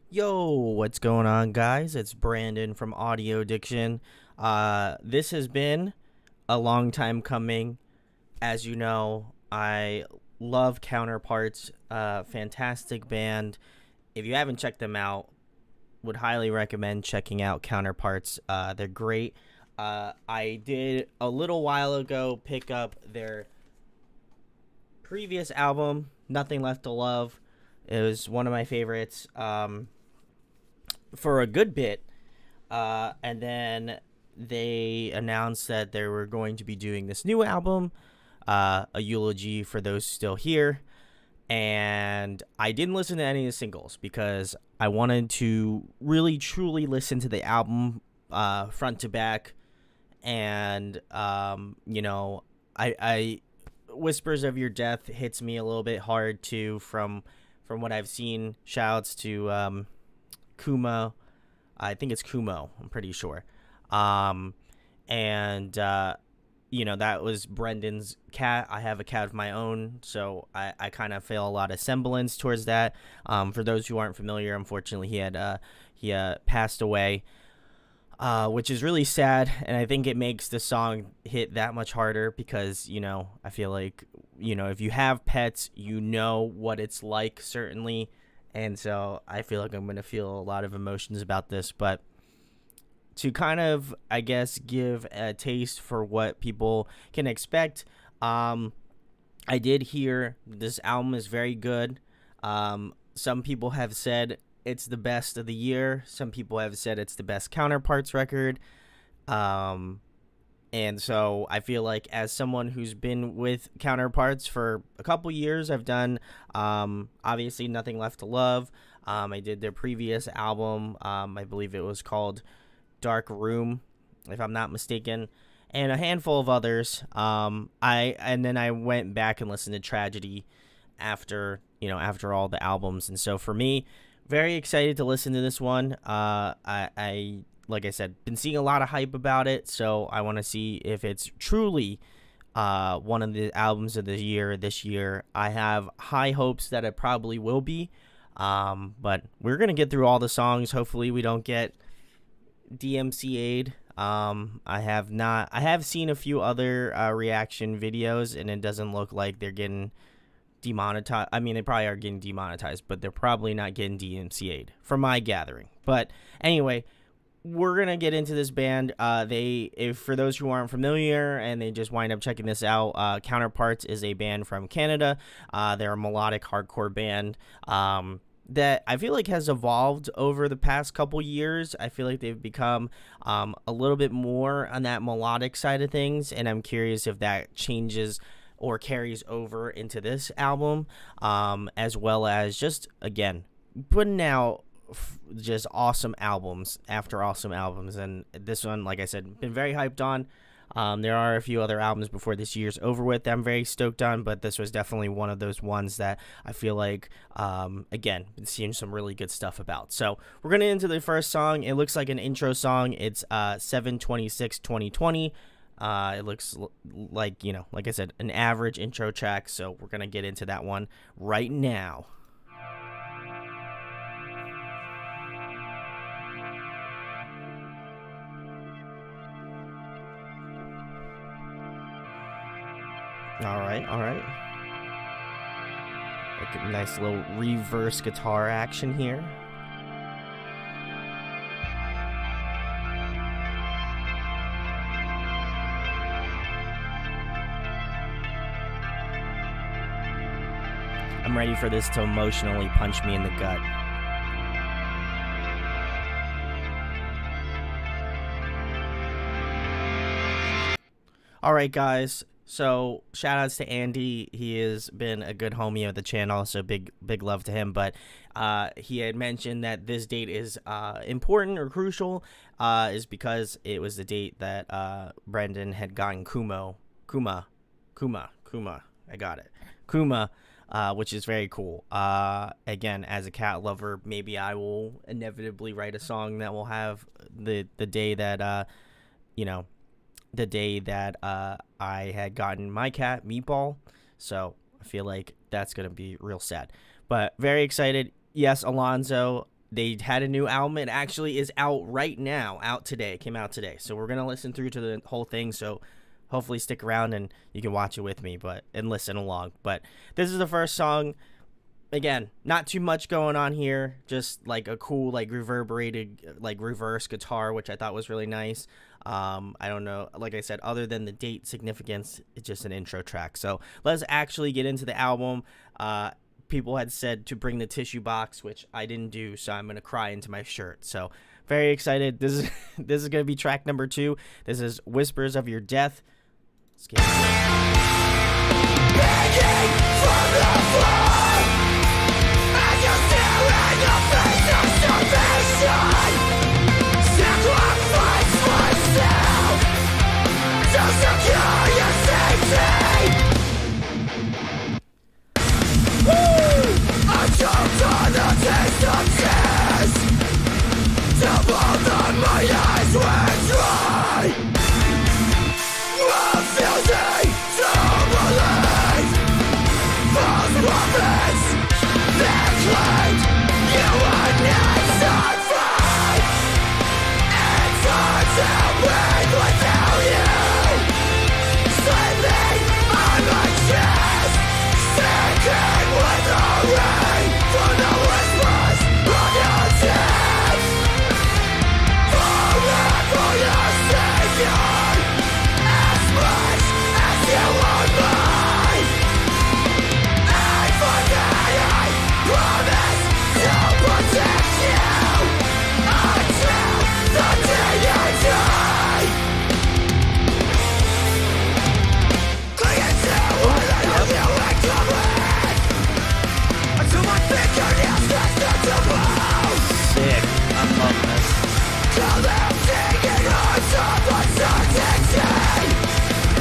Yo, what's going on, guys? It's Brandon from Audio Addiction. This has been a long time coming. As you know, I love Counterparts, fantastic band. If you haven't checked them out, would highly recommend checking out Counterparts. They're great. I did a little while ago pick up their previous album, Nothing Left to Love. It was one of my favorites. For a good bit, and then they announced that they were going to be doing this new album, a eulogy for those still here. And I didn't listen to any of the singles because I wanted to really truly listen to the album front to back. And I Whispers of Your Death hits me a little bit hard too from what I've seen. Shouts to Kumo. I think it's Kumo. I'm pretty sure. Um, and that was Brendan's cat. I have a cat of my own, so I kind of feel a lot of semblance towards that. For those who aren't familiar, unfortunately, he passed away, which is really sad, and I think it makes the song hit that much harder because I feel like if you have pets, you know what it's like, certainly. And so I feel like I'm going to feel a lot of emotions about this. But to kind of, I guess, give a taste for what people can expect, I did hear this album is very good. Some people have said it's the best of the year. Some people have said it's the best Counterparts record. And so I feel like as someone who's been with Counterparts for a couple years, I've done obviously Nothing Left to Love. I did their previous album. I believe it was called Dark Room, if I'm not mistaken, and a handful of others. Then I went back and listened to Tragedy after all the albums. And so for me, very excited to listen to this one. I like I said, been seeing a lot of hype about it, so I want to see if it's truly one of the albums of the year this year. I have high hopes that it probably will be, but we're going to get through all the songs. Hopefully we don't get DMCA'd. I have seen a few other reaction videos, and it doesn't look like they're getting demonetized. I mean, they probably are getting demonetized, but they're probably not getting DMCA'd from my gathering. But anyway, we're gonna get into this band. If for those who aren't familiar and they just wind up checking this out, Counterparts is a band from Canada. They're a melodic hardcore band that I feel like has evolved over the past couple years. I feel like they've become a little bit more on that melodic side of things, and I'm curious if that changes or carries over into this album, as well as just again putting out just awesome albums after awesome albums. And this one, like I said, been very hyped on. There are a few other albums before this year's over with that I'm very stoked on, but this was definitely one of those ones that I feel like, again, been seeing some really good stuff about. So we're going to get into the first song. It looks like an intro song. It's 7/26/2020. It looks like, like I said, an average intro track. So we're going to get into that one right now. All right. Like a nice little reverse guitar action here. I'm ready for this to emotionally punch me in the gut. All right, guys. So shout outs to Andy. He has been a good homie of the channel, so big love to him. But he had mentioned that this date is important or crucial, is because it was the date that Brendan had gotten Kuma. I got it. Kuma, which is very cool. Again, as a cat lover, maybe I will inevitably write a song that will have the day that the day that I had gotten my cat, Meatball. So I feel like that's going to be real sad. But very excited. Yes, Alonzo, they had a new album. It actually is out right now, came out today. So we're gonna listen through to the whole thing. So hopefully stick around and you can watch it with me, and listen along. But this is the first song. Again, not too much going on here, just like a cool, like reverberated, like reverse guitar, which I thought was really nice. I don't know, like I said, other than the date significance, it's just an intro track. So let's actually get into the album. People had said to bring the tissue box, which I didn't do, so I'm gonna cry into my shirt. So very excited. This is gonna be track number 2. This is Whispers of Your Death. Let's get begging from the floor, and you stare in the face of starvation. Sacrifice myself to secure your safety. I choked on the taste of tears, till both of my eyes were dry. Refusing to believe false prophets that claimed you would not survive. It's hard to breathe without you, sleeping on my chest, sinking with the rain from the whispers of your death. Falling for your savior, as much as you are mine. And for that I promise to protect you until the day you die. Clinging to what I know you incomplete, until my fingernails start to bone. Sick, I love this. Collapsing in arms of uncertainty,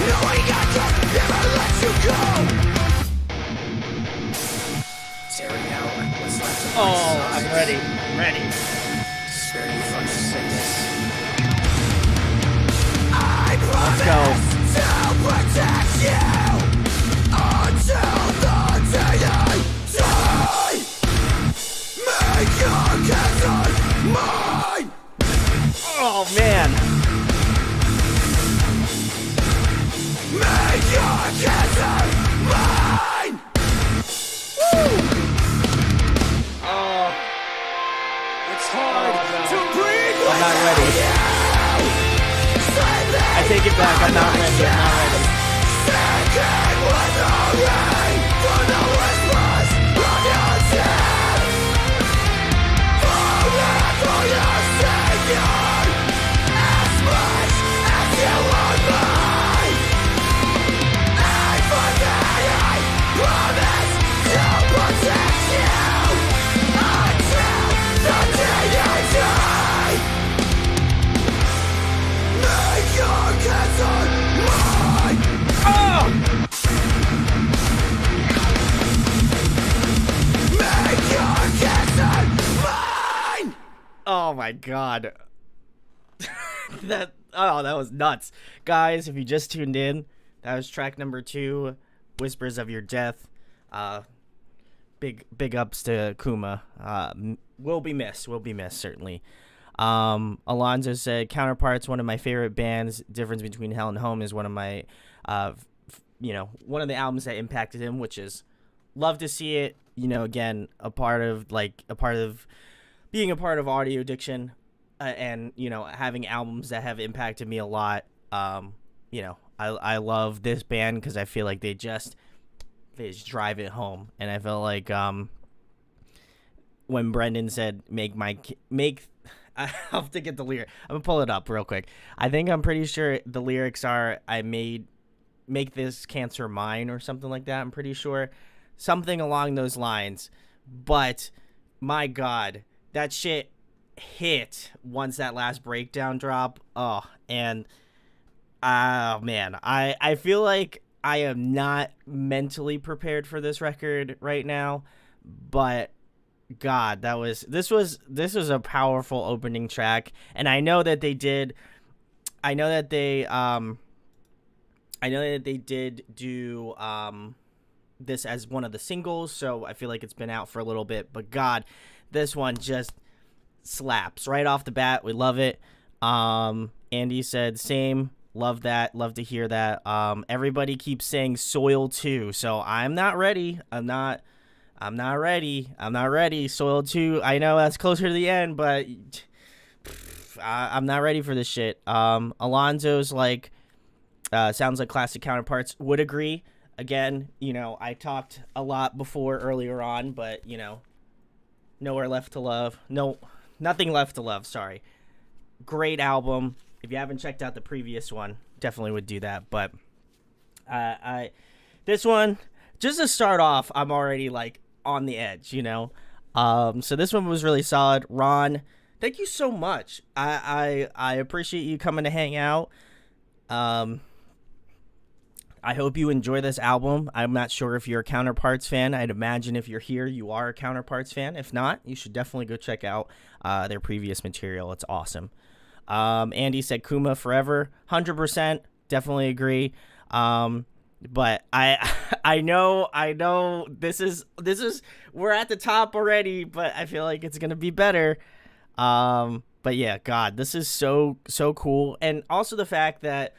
knowing I could never let you go. Tearing out what's left of my side. I'm ready. I'm ready. Spare you from your sickness. I promise to protect you until the day I die. Make your cancer mine. Oh man. Make your cancer mine. Woo! Oh. It's hard to breathe. I'm not ready. I take it back. I'm not ready. I'm not ready. Sinking with the rain from the whispers of your death. Falling for your savior, as much as you are mine. And for that I promise to protect you until the day you die. Make your cancer mine. Oh! Make your cancer mine. Oh my god. that was nuts. Guys, if you just tuned in, that was track number 2, Whispers of Your Death. Big ups to Kuma. Will be missed, certainly. Alonzo said, Counterparts, one of my favorite bands. Difference Between Hell and Home is one of my, one of the albums that impacted him, which is love to see it. Again, a part of being a part of Audio Addiction, and having albums that have impacted me a lot. I love this band because I feel like they just drive it home, and I feel like when Brendan said make I have to get the lyric. I'm gonna pull it up real quick. I'm pretty sure the lyrics are make this cancer mine or something like that. I'm pretty sure something along those lines. But my god, that shit hit once that last breakdown drop. Oh, man, I feel like I am not mentally prepared for this record right now, but god, this was a powerful opening track. And I know that they did do this as one of the singles, so I feel like it's been out for a little bit, but god, this one just slaps right off the bat. We love it. Andy said same. Love that. Love to hear that. Everybody keeps saying Soil 2, so I'm not ready. I'm not ready. Soil 2, I know that's closer to the end, but I'm not ready for this shit. Alonzo's like, sounds like classic Counterparts. Would agree. Again, I talked a lot before earlier on, but, nowhere left to love. No, nothing left to love. Sorry. Great album. If you haven't checked out the previous one, definitely would do that. But this one, just to start off, I'm already like on the edge, So this one was really solid. Ron, thank you so much. I appreciate you coming to hang out. I hope you enjoy this album. I'm not sure if you're a Counterparts fan. I'd imagine if you're here, you are a Counterparts fan. If not, you should definitely go check out their previous material. It's awesome. Andy said Kuma forever. 100%. Definitely agree. But I know this is we're at the top already, but I feel like it's gonna be better. But yeah, God, this is so cool. And also the fact that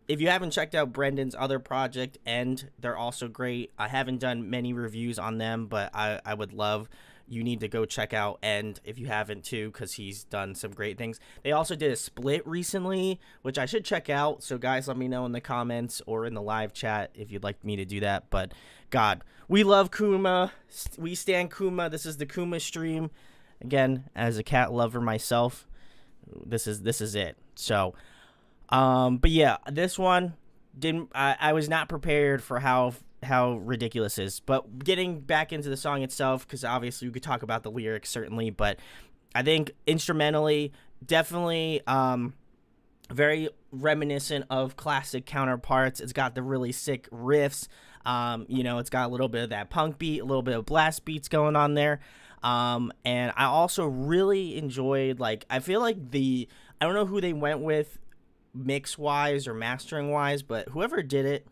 if you haven't checked out Brendan's other project, and they're also great. I haven't done many reviews on them, but I would love, you need to go check out End if you haven't too, because he's done some great things. They also did a split recently, which I should check out. So guys, let me know in the comments or in the live chat if you'd like me to do that. But God, we love Kuma. We stand Kuma. This is the Kuma stream. Again, as a cat lover myself, this is it. So, but yeah, this one I was not prepared for how ridiculous it is. But getting back into the song itself, because obviously we could talk about the lyrics certainly, but I think instrumentally definitely very reminiscent of classic Counterparts. It's got the really sick riffs. It's got a little bit of that punk beat, a little bit of blast beats going on there. And I also really enjoyed, like, I feel like I don't know who they went with mix wise or mastering wise, but whoever did it,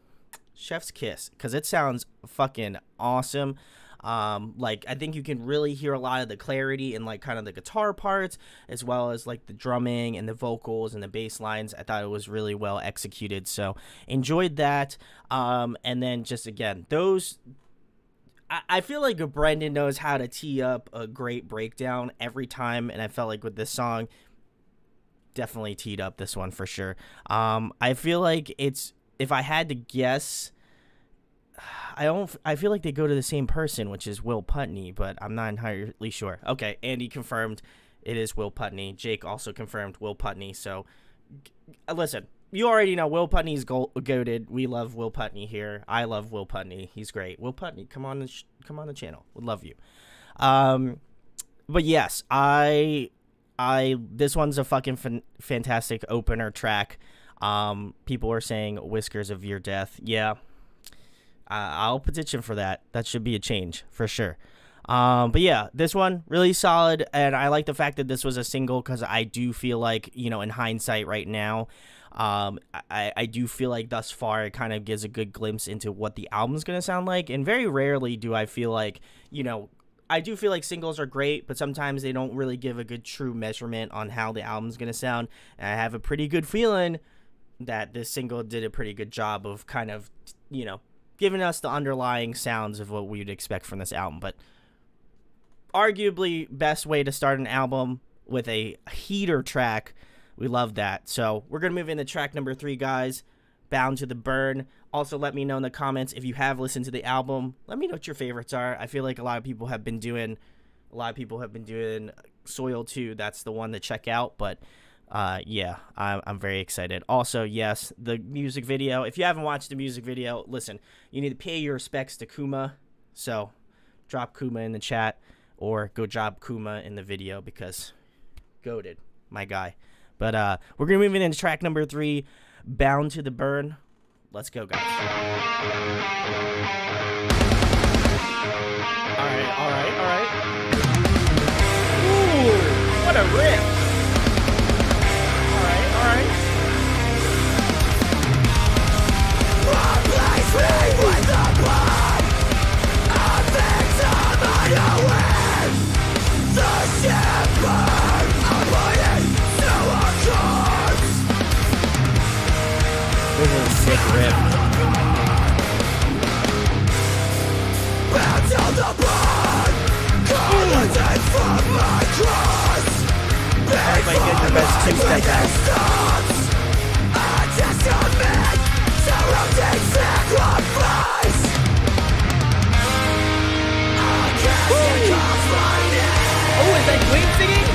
chef's kiss, because it sounds fucking awesome. Like, I think you can really hear a lot of the clarity in like kind of the guitar parts, as well as like the drumming and the vocals and the bass lines. I thought it was really well executed, so enjoyed that. And then just again, I feel like Brendan knows how to tee up a great breakdown every time, and I felt like with this song, definitely teed up this one for sure. I feel like if I had to guess, I feel like they go to the same person, which is Will Putney, but I'm not entirely sure. Okay, Andy confirmed it is Will Putney. Jake also confirmed Will Putney. So, listen, you already know Will Putney's goated. We love Will Putney here. I love Will Putney. He's great. Will Putney, come on the channel. Would love you. But yes, this one's a fucking fantastic opener track. People are saying Whiskers of Your Death. Yeah, I'll petition for that. That should be a change for sure. But yeah, this one really solid, and I like the fact that this was a single, because I do feel like, in hindsight right now, I do feel like thus far it kind of gives a good glimpse into what the album's gonna sound like, and very rarely do I feel like, I do feel like singles are great, but sometimes they don't really give a good true measurement on how the album's gonna sound, and I have a pretty good feeling that this single did a pretty good job of kind of, giving us the underlying sounds of what we'd expect from this album. But arguably best way to start an album with a heater track. We love that. So we're going to move into track number 3, guys. Bound to the Burn. Also, let me know in the comments if you have listened to the album. Let me know what your favorites are. I feel like a lot of people have been doing Soil 2. That's the one to check out. But yeah, I'm very excited. Also, yes, the music video. If you haven't watched the music video, listen, you need to pay your respects to Kuma. So drop Kuma in the chat, or go drop Kuma in the video, because goated, my guy. But we're going to move into track number 3, Bound to the Burn. Let's go, guys. All right. Ooh, what a riff. All right. Replace me with the blood of victim on your wind. The ship Everybody get your best two-step out. Oh, is that Queen singing?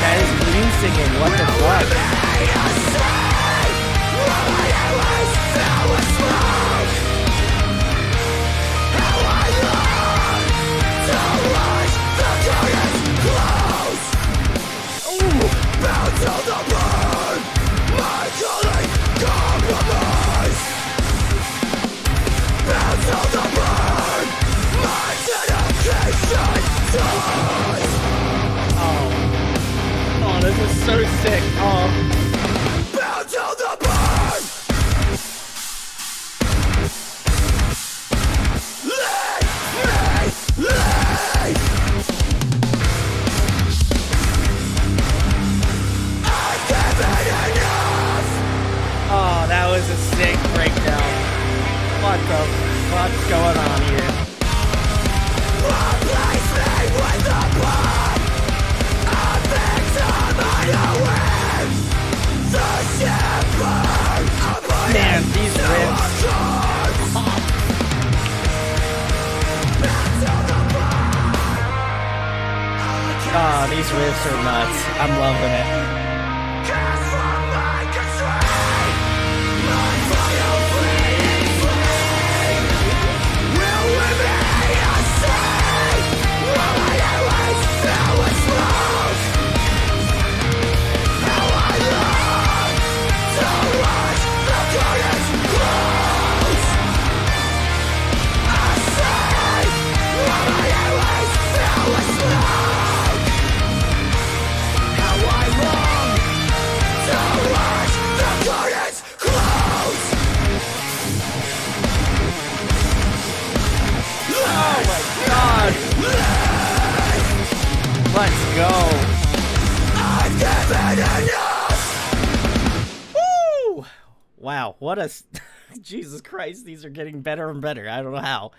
That is Queen singing. What the fuck? Oh, this is so sick. Bound till the burn. Leave. I've given enough. Oh, that was a sick breakdown. What the fuck's going on here? Replace me with the blood. A victim unaware. The shepherd of my man, these riffs. Oh, these riffs are nuts. I'm loving it. Let's go. I've given enough. Woo! Wow, what a Jesus Christ, these are getting better and better. I don't know how.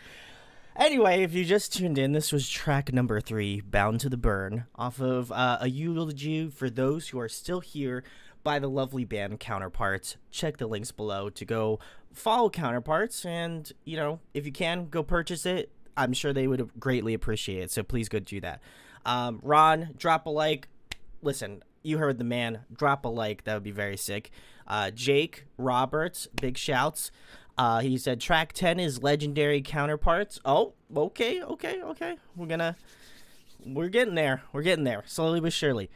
Anyway, if you just tuned in, this was track number 3, Bound to the Burn, off of a eulogy for those who are still here by the lovely band Counterparts. Check the links below to go follow Counterparts, and, you know, if you can, go purchase it. I'm sure they would greatly appreciate it, so please go do that. Ron, drop a like. Listen, you heard the man. Drop a like. That would be very sick. Jake Roberts, big shouts. He said track 10 is legendary Counterparts. Oh, okay. We're getting there. Slowly but surely.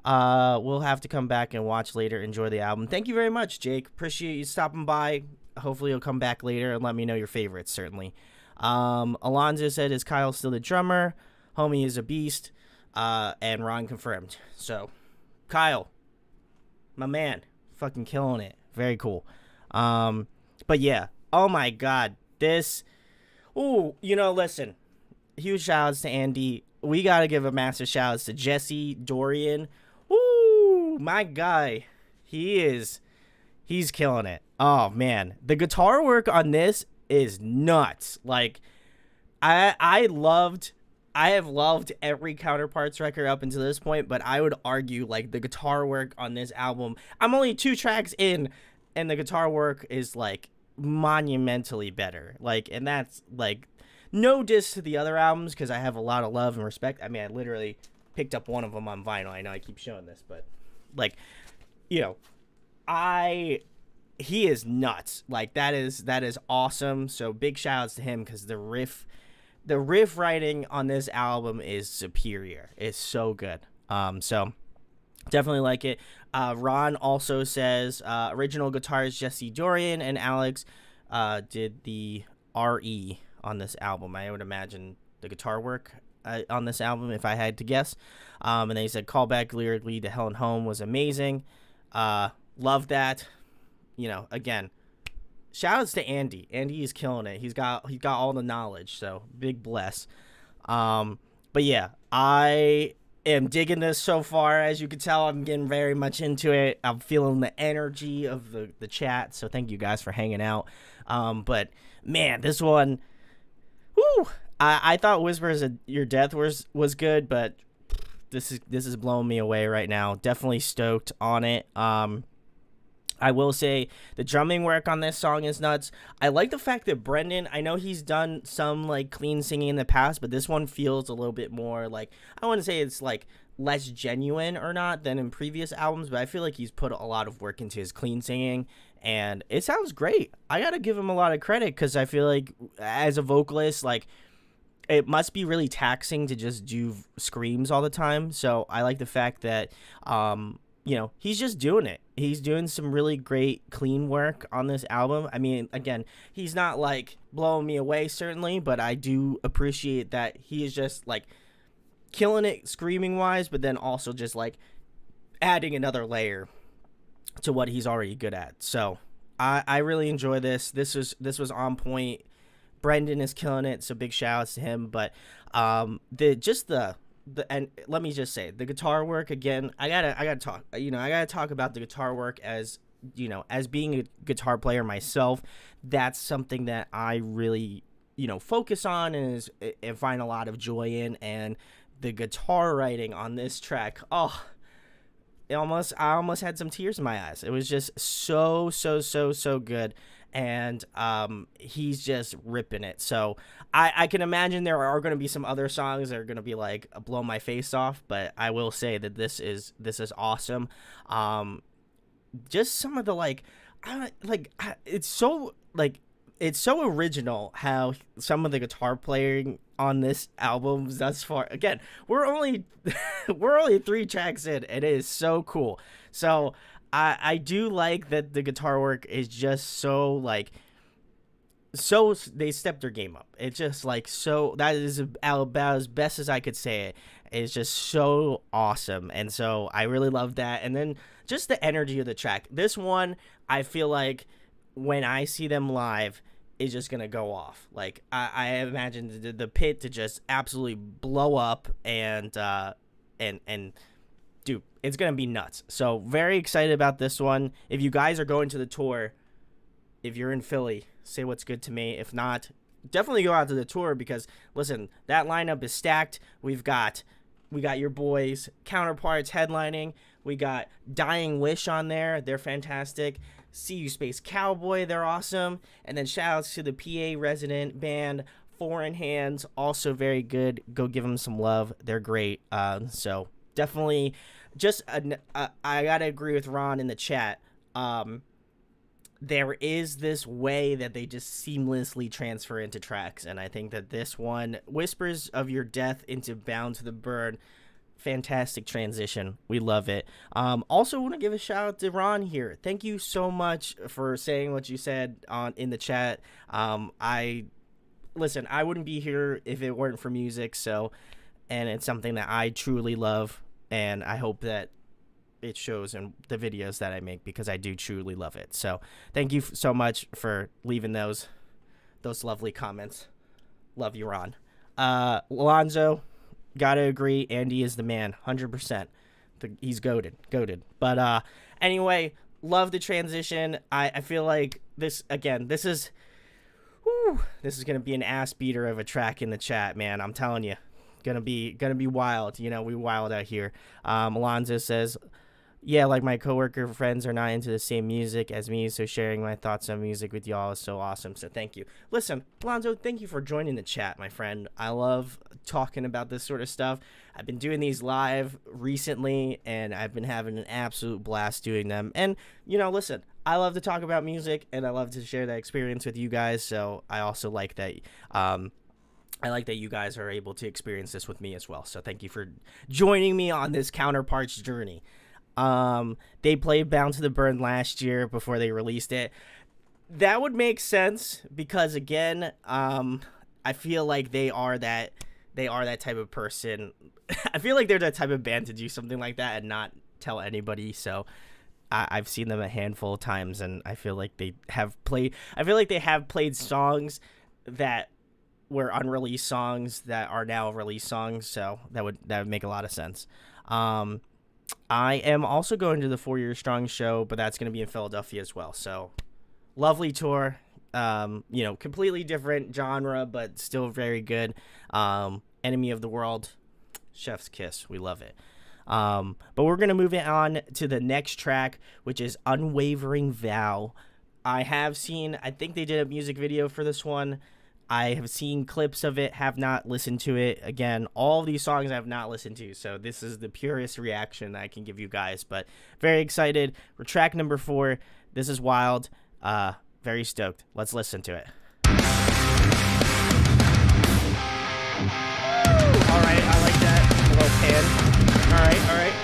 We'll have to come back and watch later. Enjoy the album. Thank you very much, Jake. Appreciate you stopping by. Hopefully you'll come back later and let me know your favorites, certainly. Alonzo said, is Kyle still the drummer? Homie is a beast. And Ron confirmed. So, Kyle, my man, fucking killing it. Very cool. But yeah, oh my god, this, listen, huge shout outs to Andy. We gotta give a massive shout outs to Jesse Dorian. Ooh, my guy, he's killing it. Oh man, the guitar work on this is nuts. Like, I have loved every Counterparts record up until this point, but I would argue, like, the guitar work on this album, I'm only 2 tracks in, and the guitar work is, like, monumentally better. Like, and that's, like, no diss to the other albums, because I have a lot of love and respect. I mean, I literally picked up one of them on vinyl. I know I keep showing this, but, like, he is nuts. Like, that is awesome. So big shout outs to him, because the riff writing on this album is superior. It's so good. So definitely like it. Ron also says original guitarist Jesse Dorian and Alex did the RE on this album. I would imagine the guitar work on this album, if I had to guess. And they said callback lyrically to Hell and Home was amazing. Love that. Again, shout outs to Andy. Andy is killing it. He's got all the knowledge, so big bless. But yeah, am digging this so far. As you can tell, I'm getting very much into it. I'm feeling the energy of the chat. So thank you guys for hanging out. But man, this one, whoo! I thought Whispers of Your Death was good, but this is blowing me away right now. Definitely stoked on it. I will say the drumming work on this song is nuts. I like the fact that Brendan, I know he's done some like clean singing in the past, but this one feels a little bit more like, I wouldn't say it's like less genuine or not than in previous albums, but I feel like he's put a lot of work into his clean singing, and it sounds great. I gotta give him a lot of credit, because I feel like as a vocalist, like, it must be really taxing to just do screams all the time. So I like the fact that, he's just doing it. He's doing some really great clean work on this album. I mean, again, he's not like blowing me away, certainly, but I do appreciate that he is just like killing it screaming wise, but then also just like adding another layer to what he's already good at. So I really enjoy this. This was on point. Brendan is killing it, so big shout outs to him. But and let me just say, the guitar work again, I gotta talk about the guitar work, as as being a guitar player myself. That's something that I really focus on and find a lot of joy in. And the guitar writing on this track, I almost had some tears in my eyes. It was just so good. And he's just ripping it. So I can imagine there are going to be some other songs that are going to be like blow my face off, but I will say that this is awesome. Just some of the it's so original how some of the guitar playing on this album thus far. Again, we're only 3 tracks in, and it is so cool. So I do like that the guitar work is just so they stepped their game up. It's just that is about as best as I could say it. It's just so awesome. And so I really love that. And then just the energy of the track. This one, I feel like when I see them live, is just going to go off. Like, I imagine the pit to just absolutely blow up and dude, it's going to be nuts. So very excited about this one. If you guys are going to the tour, if you're in Philly, say what's good to me. If not, definitely go out to the tour, because listen, that lineup is stacked. We got your boys Counterparts headlining. We got Dying Wish on there. They're fantastic. See You Space Cowboy, they're awesome. And then shout outs to the PA resident band Foreign Hands, also very good. Go give them some love. They're great. So definitely just I gotta agree with Ron in the chat. There is this way that they just seamlessly transfer into tracks, and I think that this one, Whispers of Your Death into Bound to the Burn, fantastic transition. We love it. Also want to give a shout out to Ron here. Thank you so much for saying what you said in the chat. I wouldn't be here if it weren't for music. So, and it's something that I truly love, and I hope that it shows in the videos that I make, because I do truly love it. So thank you so much for leaving those lovely comments. Love you, Ron. Alonzo, gotta agree, Andy is the man, 100%. He's goated. But anyway, love the transition. I feel like this is gonna be an ass beater of a track in the chat, man. I'm telling you, gonna be wild. We wild out here. Alonzo says, yeah, like my coworker friends are not into the same music as me, so sharing my thoughts on music with y'all is so awesome. So thank you. Listen, Alonzo, thank you for joining the chat, my friend. I love talking about this sort of stuff. I've been doing these live recently, and I've been having an absolute blast doing them. And, listen, I love to talk about music, and I love to share that experience with you guys, so I also like that you guys are able to experience this with me as well. So thank you for joining me on this Counterparts journey. They played Bound to the Burn last year before they released it. That would make sense, because again, I feel like they are that type of person. I feel like they're that type of band to do something like that and not tell anybody. So I've seen them a handful of times, and I feel like they have played songs that were unreleased songs that are now released songs, so that would make a lot of sense. I am also going to the 4 Year Strong show, but that's going to be in Philadelphia as well. So lovely tour. Completely different genre, but still very good. Enemy of the World, chef's kiss. We love it. But we're going to move it on to the next track, which is Unwavering Vow. I think they did a music video for this one. I have seen clips of it, have not listened to it. Again, all of these songs I have not listened to, so this is the purest reaction I can give you guys. But very excited. We're track number 4. This is wild. Very stoked. Let's listen to it. All right, I like that. A little pan. All right. All right.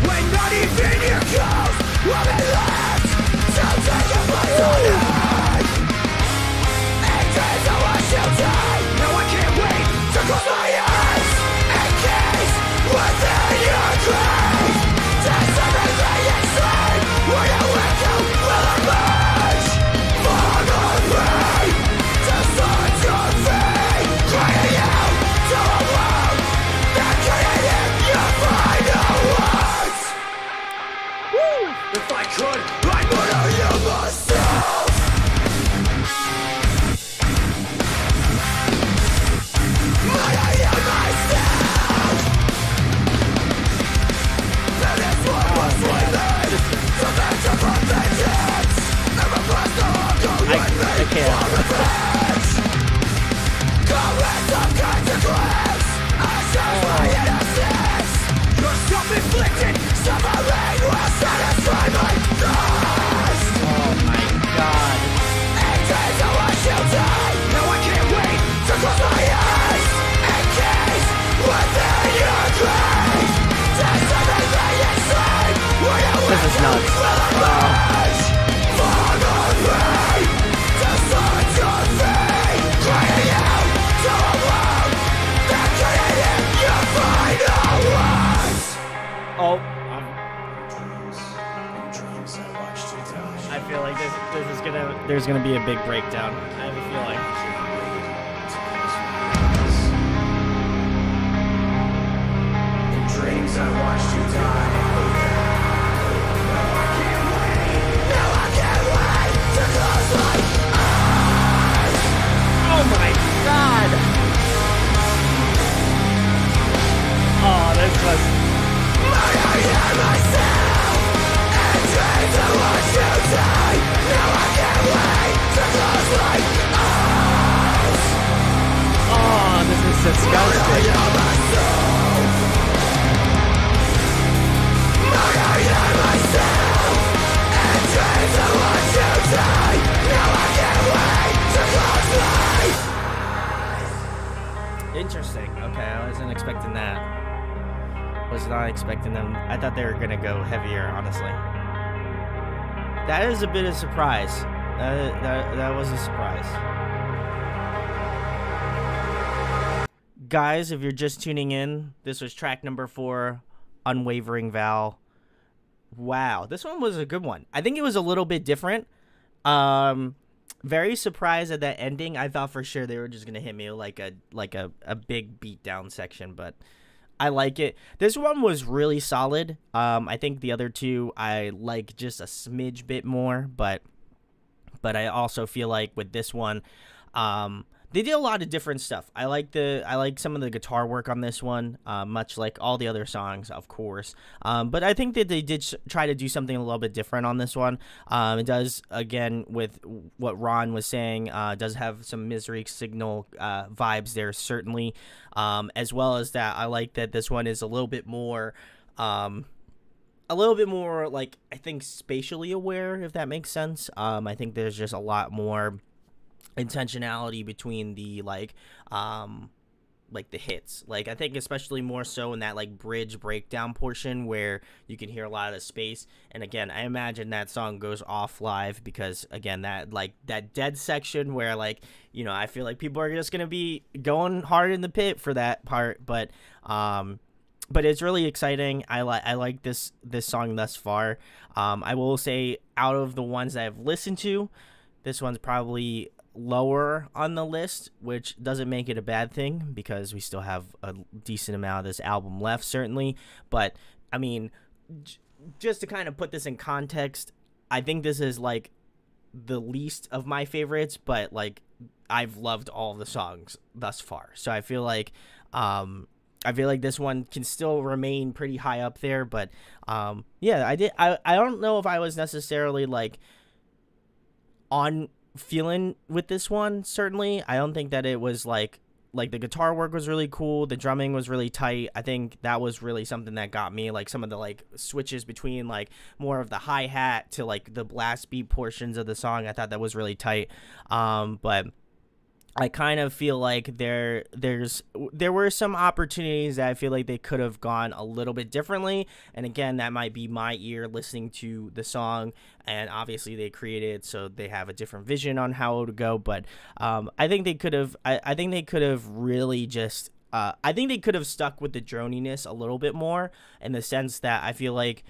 When not even your ghost will be left, so take your place on earth. Angels are what you die. No, I can't wait to close my eyes and gaze within your grave. That's everything inside. When you wake up, will emerge. Fall on me, to start your feet, crying out to a world that created your final words. Woo! If I could, I'd murder you myself. Murder you myself. That is what was waiting. So that's a vengeance. Never press the hunger with me for revenge. Caress of consequence. I show my innocence. Your self-inflicted suffering will satisfy my thirst. Oh my god. Angels are what you die. Now I can't wait to close my eyes and gaze within your grave. That's everything inside. This is nuts. Fall on me, to start your fate, crying out to a world that created your final words. Oh, I feel like there's gonna be a big breakdown. I have a feeling. In dreams I watched you die. Now I can't wait to close my eyes. Oh my god! Oh, this was. I hear myself. And dreams I watch you die. Now I can't wait to close my eyes. Oh, this is disgusting. I hear myself. I hear myself. And dreams I watch you die. Now I can't wait to close my eyes. Interesting. Okay, I wasn't expecting that. Was not expecting them. I thought they were gonna go heavier, honestly. That is a bit of a surprise. That was a surprise. Guys, if you're just tuning in, this was track number 4, Unwavering Vow. Wow, this one was a good one. I think it was a little bit different. Very surprised at that ending. I thought for sure they were just gonna hit me like a big beatdown section, but I like it. This one was really solid. I think the other two I like just a smidge bit more, but I also feel like with this one, they did a lot of different stuff. I like some of the guitar work on this one, much like all the other songs, of course. But I think that they did try to do something a little bit different on this one. It does, again, with what Ron was saying, does have some Misery Signal vibes there, certainly. As well as that, I like that this one is a little bit more, like, I think, spatially aware, if that makes sense. I think there's just a lot more intentionality between the like the hits. Like I think especially more so in that like bridge breakdown portion where you can hear a lot of the space. And again, I imagine that song goes off live because again, that like that dead section where like, you know, I feel like people are just gonna be going hard in the pit for that part. But it's really exciting. I like this song thus far. I will say out of the ones that I've listened to, this one's probably lower on the list, which doesn't make it a bad thing because we still have a decent amount of this album left, certainly. But I mean, just to kind of put this in context, I think this is like the least of my favorites, but like I've loved all the songs thus far. So I feel like this one can still remain pretty high up there. But yeah, I don't know if I was necessarily like on feeling with this one. Certainly I don't think that it was like the guitar work was really cool, the drumming was really tight. I think that was really something that got me, like some of the like switches between like more of the hi-hat to like the blast beat portions of the song. I thought that was really tight. But I kind of feel like there were some opportunities that I feel like they could have gone a little bit differently. And again, that might be my ear listening to the song, and obviously they created so they have a different vision on how it would go. But I think they could have. I think they could have really just. I think they could have stuck with the droniness a little bit more, in the sense that I feel like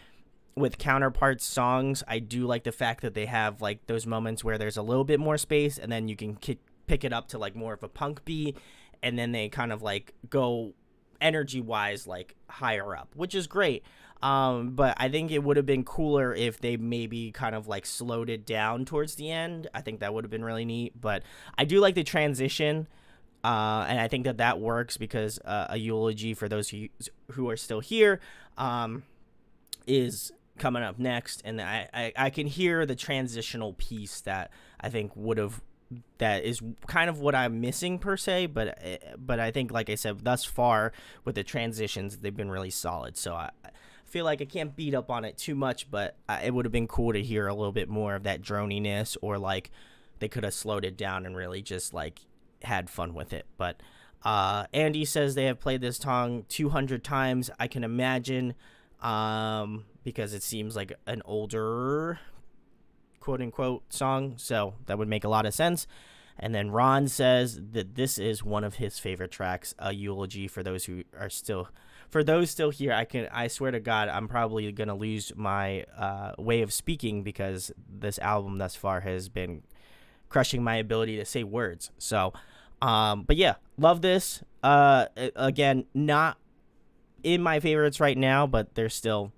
with Counterparts songs, I do like the fact that they have like those moments where there's a little bit more space, and then you can pick it up to like more of a punk beat, and then they kind of like go energy wise like higher up, which is great. But I think it would have been cooler if they maybe kind of like slowed it down towards the end. I think that would have been really neat. But I do like the transition, and I think that works because a eulogy for those who are still here is coming up next, and I can hear the transitional piece that I think that is kind of what I'm missing per se, but I think, like I said, thus far with the transitions, they've been really solid. So I feel like I can't beat up on it too much, but it would have been cool to hear a little bit more of that droniness, or like they could have slowed it down and really just like had fun with it. But Andy says they have played this song 200 times. I can imagine, because it seems like an older quote-unquote song, so that would make a lot of sense. And then Ron says that this is one of his favorite tracks, a eulogy for those still here. I swear to God, I'm probably gonna lose my way of speaking because this album thus far has been crushing my ability to say words. So but yeah, love this. Again, not in my favorites right now, but there's still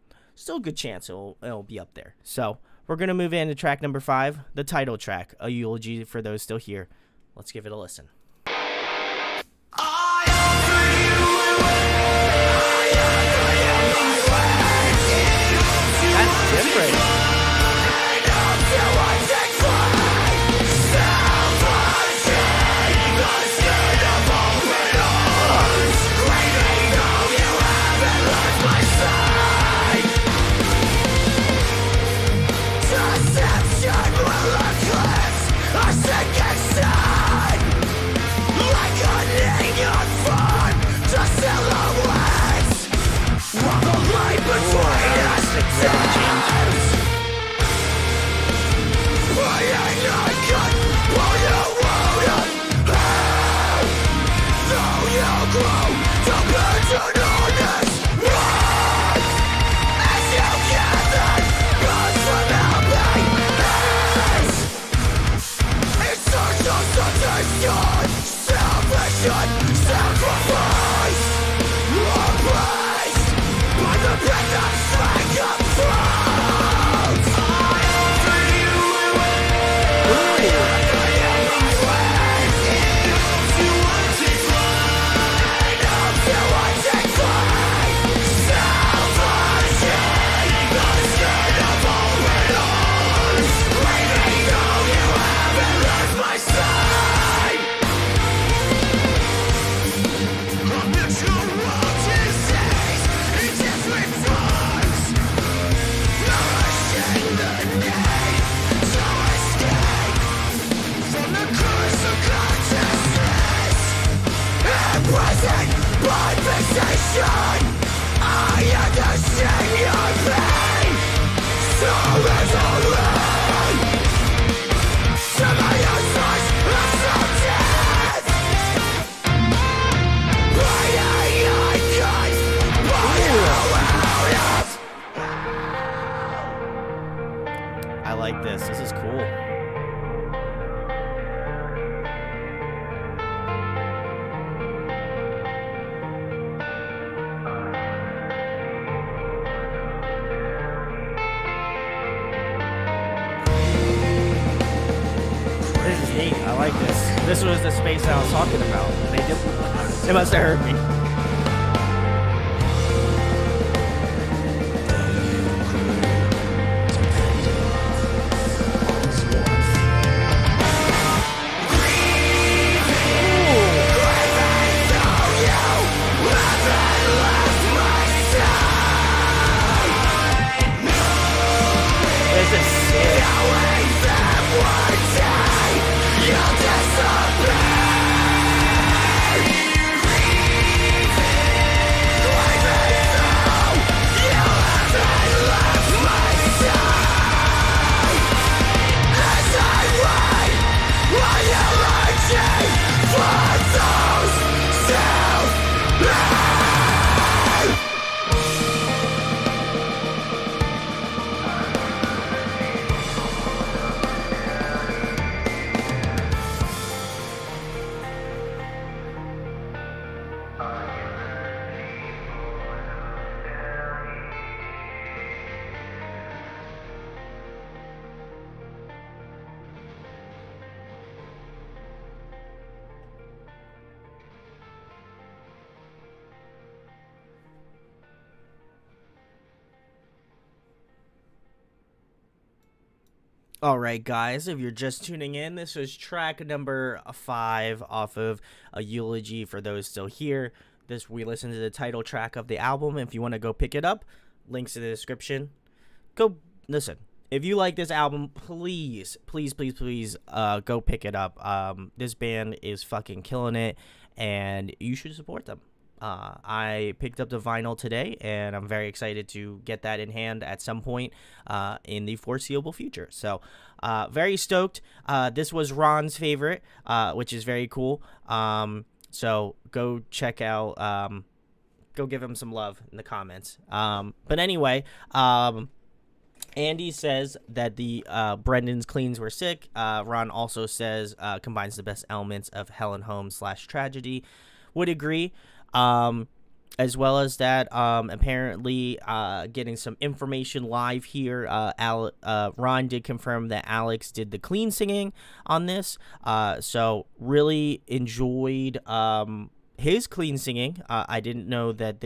a good chance it'll be up there. So we're going to move into track number 5, the title track, a eulogy for those still here. Let's give it a listen. That's different. Sacrifice, by the breath of strength of pride. like this. This is cool. This is neat. I like this. This was the space I was talking about. They must have heard me. This is sick. All right, guys, if you're just tuning in, this was track number 5 off of a Eulogy. For those still here, we listened to the title track of the album. If you want to go pick it up, links in the description. Go listen. If you like this album, please go pick it up. This band is fucking killing it, and you should support them. I picked up the vinyl today, and I'm very excited to get that in hand at some point in the foreseeable future. So, very stoked. This was Ron's favorite, which is very cool. So go check out, go give him some love in the comments. But anyway, Andy says that the Brendan's cleans were sick. Ron also says combines the best elements of Hell and Home / Tragedy. Would agree. As well as that, apparently getting some information live here. Ron did confirm that Alex did the clean singing on this. So really enjoyed his clean singing. I didn't know that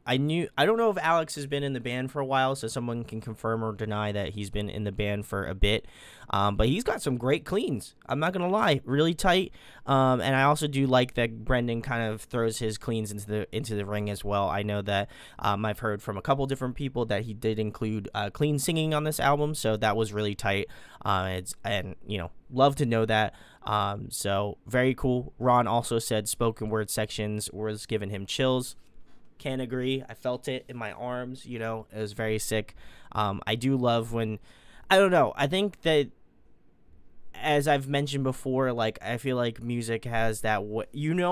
I don't know if Alex has been in the band for a while, so someone can confirm or deny that he's been in the band for a bit. But he's got some great cleans. I'm not going to lie, really tight. And I also do like that Brendan kind of throws his cleans into the ring as well. I know that I've heard from a couple different people that he did include clean singing on this album, so that was really tight. Love to know that. So very cool. Ron also said spoken word sections was giving him chills. Can't agree. I felt it in my arms, it was very sick. I do love when, I don't know, I think that, as I've mentioned before, like, I feel like music has that,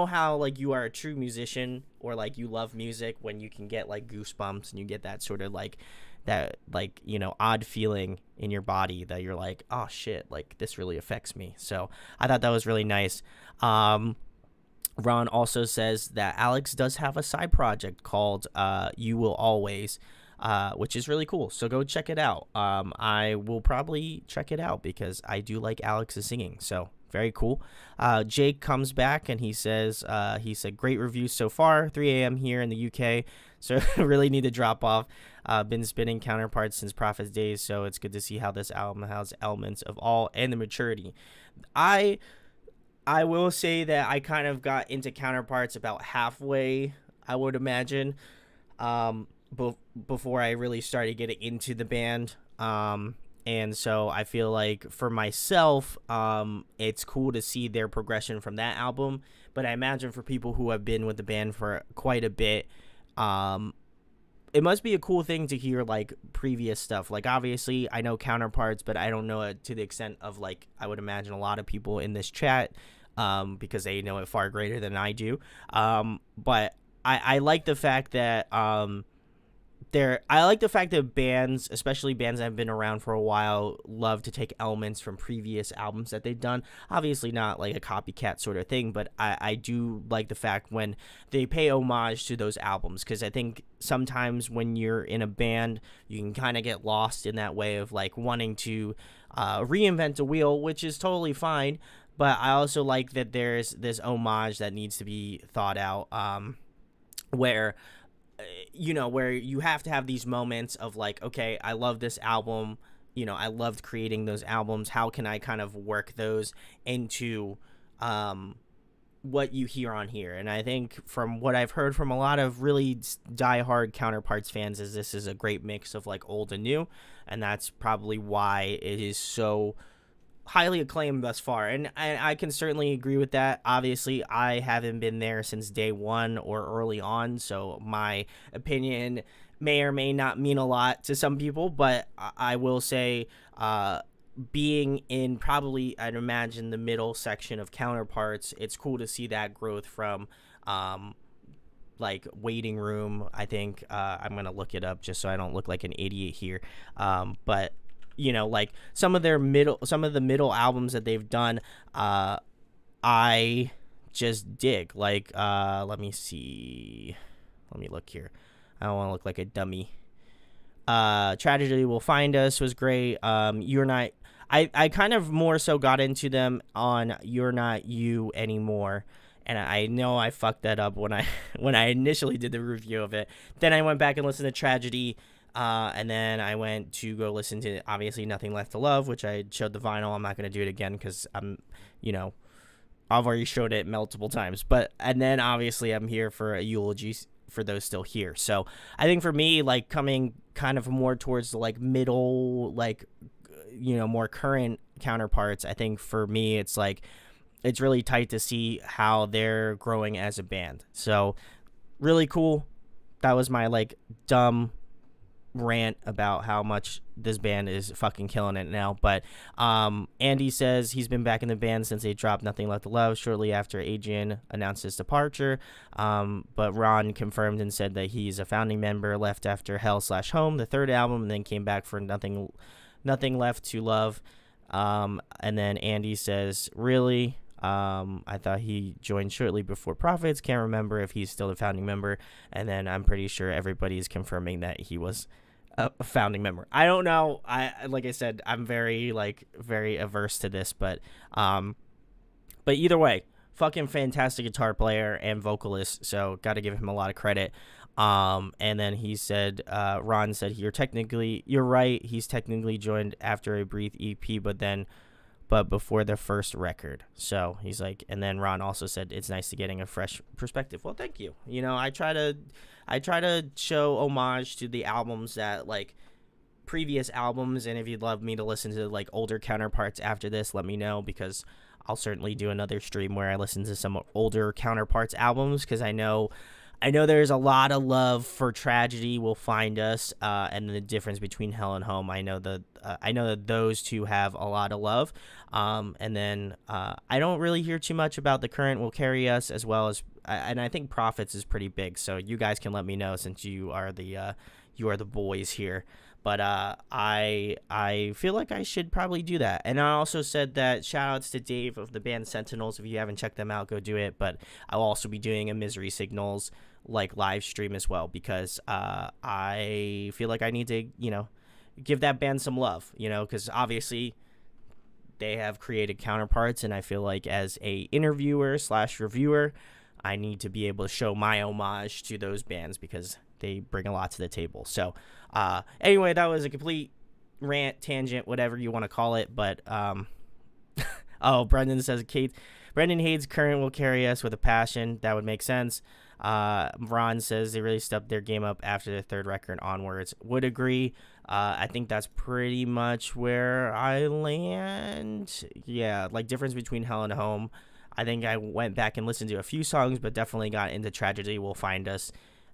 how, like, you are a true musician, or, like, you love music when you can get, like, goosebumps, and you get that sort of, like, that, like, odd feeling in your body that you're like, oh, shit, like, this really affects me. So I thought that was really nice. Ron also says that Alex does have a side project called You Will Always, which is really cool. So go check it out. I will probably check it out because I do like Alex's singing. So very cool. Jake comes back and he said, great reviews so far, 3 a.m. here in the UK. So really need to drop off. Been spinning Counterparts since Prophet's days. So it's good to see how this album has elements of all and the maturity. I will say that I kind of got into Counterparts about halfway, I would imagine, before I really started getting into the band. And so I feel like for myself, it's cool to see their progression from that album. But I imagine for people who have been with the band for quite a bit, it must be a cool thing to hear, like, previous stuff. Like, obviously, I know Counterparts, but I don't know it to the extent of, like, I would imagine a lot of people in this chat, because they know it far greater than I do. But I like the fact that I like the fact that bands, especially bands that have been around for a while, love to take elements from previous albums that they've done. Obviously not like a copycat sort of thing, but I do like the fact when they pay homage to those albums, because I think sometimes when you're in a band, you can kind of get lost in that way of like wanting to reinvent the wheel, which is totally fine. But I also like that there's this homage that needs to be thought out, where where you have to have these moments of like, okay, I love this album, I loved creating those albums, how can I kind of work those into what you hear on here. And I think from what I've heard from a lot of really diehard Counterparts fans is this is a great mix of like old and new, and that's probably why it is so highly acclaimed thus far. And I can certainly agree with that. Obviously, I haven't been there since day one or early on, so my opinion may or may not mean a lot to some people, but I will say being in probably, I'd imagine, the middle section of Counterparts, it's cool to see that growth from like Waiting Room. I think I'm going to look it up just so I don't look like an idiot here. But like some of the middle albums that they've done, I just dig. Like, let me look here. I don't want to look like a dummy. Tragedy Will Find Us was great. You're Not. I kind of more so got into them on You're Not You Anymore. And I know I fucked that up when I initially did the review of it. Then I went back and listened to Tragedy. And then I went to go listen to, obviously, Nothing Left to Love, which I showed the vinyl. I'm not going to do it again because I've already showed it multiple times. And then, obviously, I'm here for a eulogy for those still here. So I think for me, like, coming kind of more towards the, like, middle, like, more current Counterparts, I think for me, it's, like, it's really tight to see how they're growing as a band. So really cool. That was my, like, dumb rant about how much this band is fucking killing it now. But Andy says he's been back in the band since they dropped Nothing Left to Love shortly after Adrian announced his departure, but Ron confirmed and said that he's a founding member, left after Hell/Home, the third album, and then came back for Nothing Left to Love. And then Andy says, really, I thought he joined shortly before Prophets. Can't remember if he's still a founding member. And then I'm pretty sure everybody's confirming that he was a founding member. I don't know. Like I said, I'm very averse to this, but either way, fucking fantastic guitar player and vocalist. So got to give him a lot of credit. And then he said, Ron said, you're right. He's technically joined after a brief EP, but before the first record. So he's like, and then Ron also said it's nice to getting a fresh perspective. Well, thank you. I try to show homage to the albums that, like, previous albums, and if you'd love me to listen to like older Counterparts after this, let me know, because I'll certainly do another stream where I listen to some older Counterparts albums, because I know there's a lot of love for Tragedy Will Find Us, and the difference between Hell and Home. I know that those two have a lot of love. And then I don't really hear too much about The Current Will Carry Us, as well as, and I think Prophets is pretty big. So you guys can let me know, since you are the boys here. But I feel like I should probably do that. And I also said that shout outs to Dave of the band Sentinels. If you haven't checked them out, go do it. But I'll also be doing a Misery Signals like live stream as well, because I feel like I need to give that band some love, because obviously they have created Counterparts, and I feel like as a interviewer/reviewer, I need to be able to show my homage to those bands, because they bring a lot to the table. So anyway, that was a complete rant, tangent, whatever you want to call it. But oh, Brendan says Brendan Hayes' Current Will Carry Us with a Passion. That would make sense. Ron says they really stepped their game up after the third record onwards. Would agree. I think that's pretty much where I land. Yeah, like difference between Hell and Home. I think I went back and listened to a few songs, but definitely got into Tragedy Will Find Us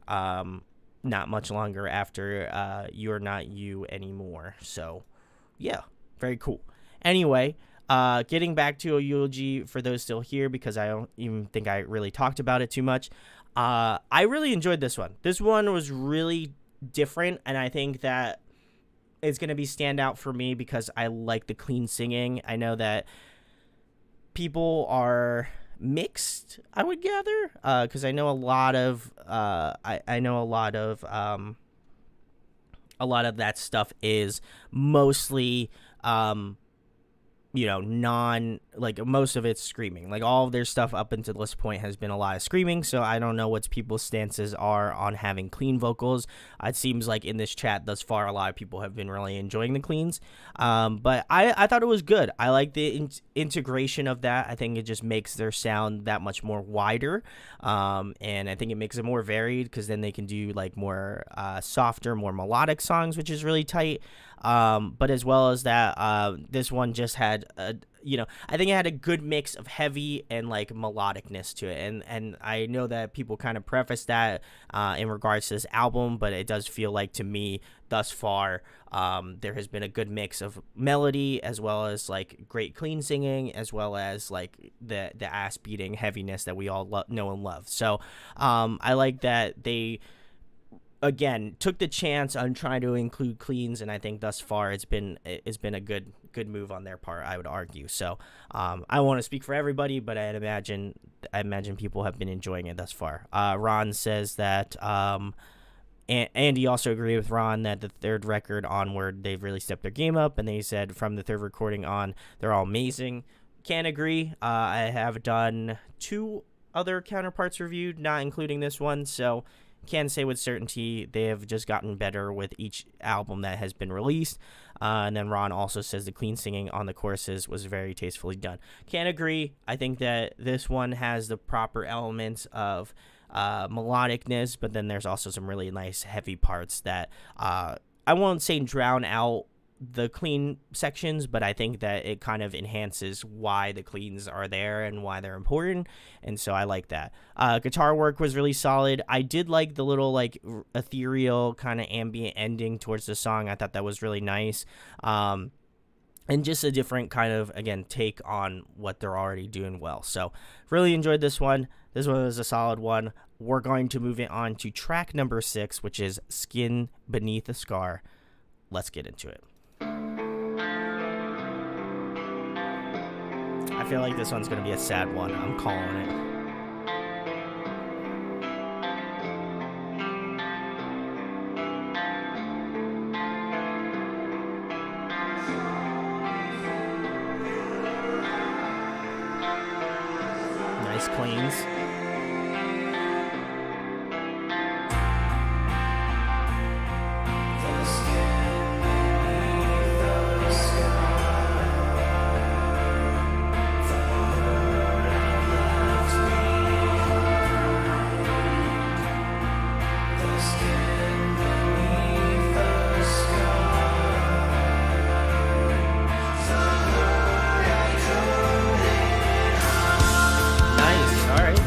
not much longer after You're Not You Anymore. So, yeah, very cool. Anyway, getting back to a eulogy for those still here, because I don't even think I really talked about it too much. I really enjoyed this one. This one was really different, and I think that it's going to be standout for me because I like the clean singing. I know that people are mixed, I would gather, because I know a lot of I know a lot of that stuff is mostly like most of it's screaming. Like all of their stuff up until this point has been a lot of screaming, so I don't know what people's stances are on having clean vocals. It seems like in this chat thus far a lot of people have been really enjoying the cleans, but I thought it was good. I like the integration of that. I think it just makes their sound that much more wider, and I think it makes it more varied because then they can do like more softer, more melodic songs, which is really tight. But as well as that, this one just had I think it had a good mix of heavy and like melodicness to it, and I know that people kind of preface that in regards to this album, but it does feel like to me thus far there has been a good mix of melody as well as like great clean singing as well as like the ass beating heaviness that we all know and love. So I like that they again took the chance on trying to include cleans, and I think thus far it's been a good move on their part, I would argue. So I want to speak for everybody, but I imagine people have been enjoying it thus far. Ron says that Andy also agreed with Ron that the third record onward they've really stepped their game up, and they said from the third recording on they're all amazing. Can't agree. I have done 2 other Counterparts reviewed, not including this one, so can say with certainty they have just gotten better with each album that has been released. And then Ron also says the clean singing on the choruses was very tastefully done. Can't agree. I think that this one has the proper elements of melodicness, but then there's also some really nice heavy parts that I won't say drown out the clean sections, but I think that it kind of enhances why the cleans are there and why they're important, and so I like that. Guitar work was really solid. I did like the little like ethereal kind of ambient ending towards the song. I thought that was really nice, and just a different kind of, again, take on what they're already doing well. So really enjoyed this one. This one was a solid one. We're going to move it on to track number 6, which is Skin Beneath a Scar. Let's get into it. I feel like this one's going to be a sad one. I'm calling it. Nice cleans. All right.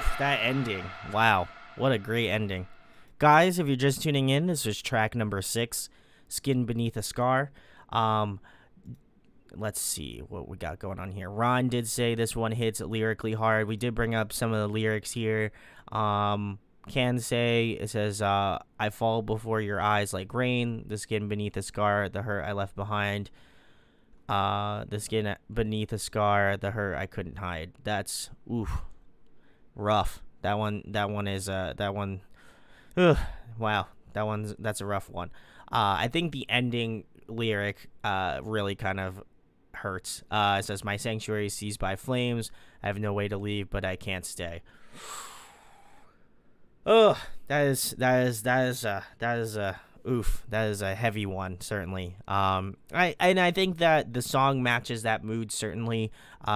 Oof, that ending. Wow, what a great ending. Guys, if you're just tuning in, this is track number 6, Skin Beneath a Scar. Let's see what we got going on here. Ron did say this one hits lyrically hard. We did bring up some of the lyrics here. Can say, it says, I fall before your eyes like rain, the skin beneath the scar, the hurt I left behind. The skin beneath a scar, the hurt I couldn't hide. That's rough. That one is wow. That's a rough one. I think the ending lyric really kind of hurts. It says, my sanctuary is seized by flames. I have no way to leave, but I can't stay. Oh, that is a heavy one, certainly. I think that the song matches that mood, certainly,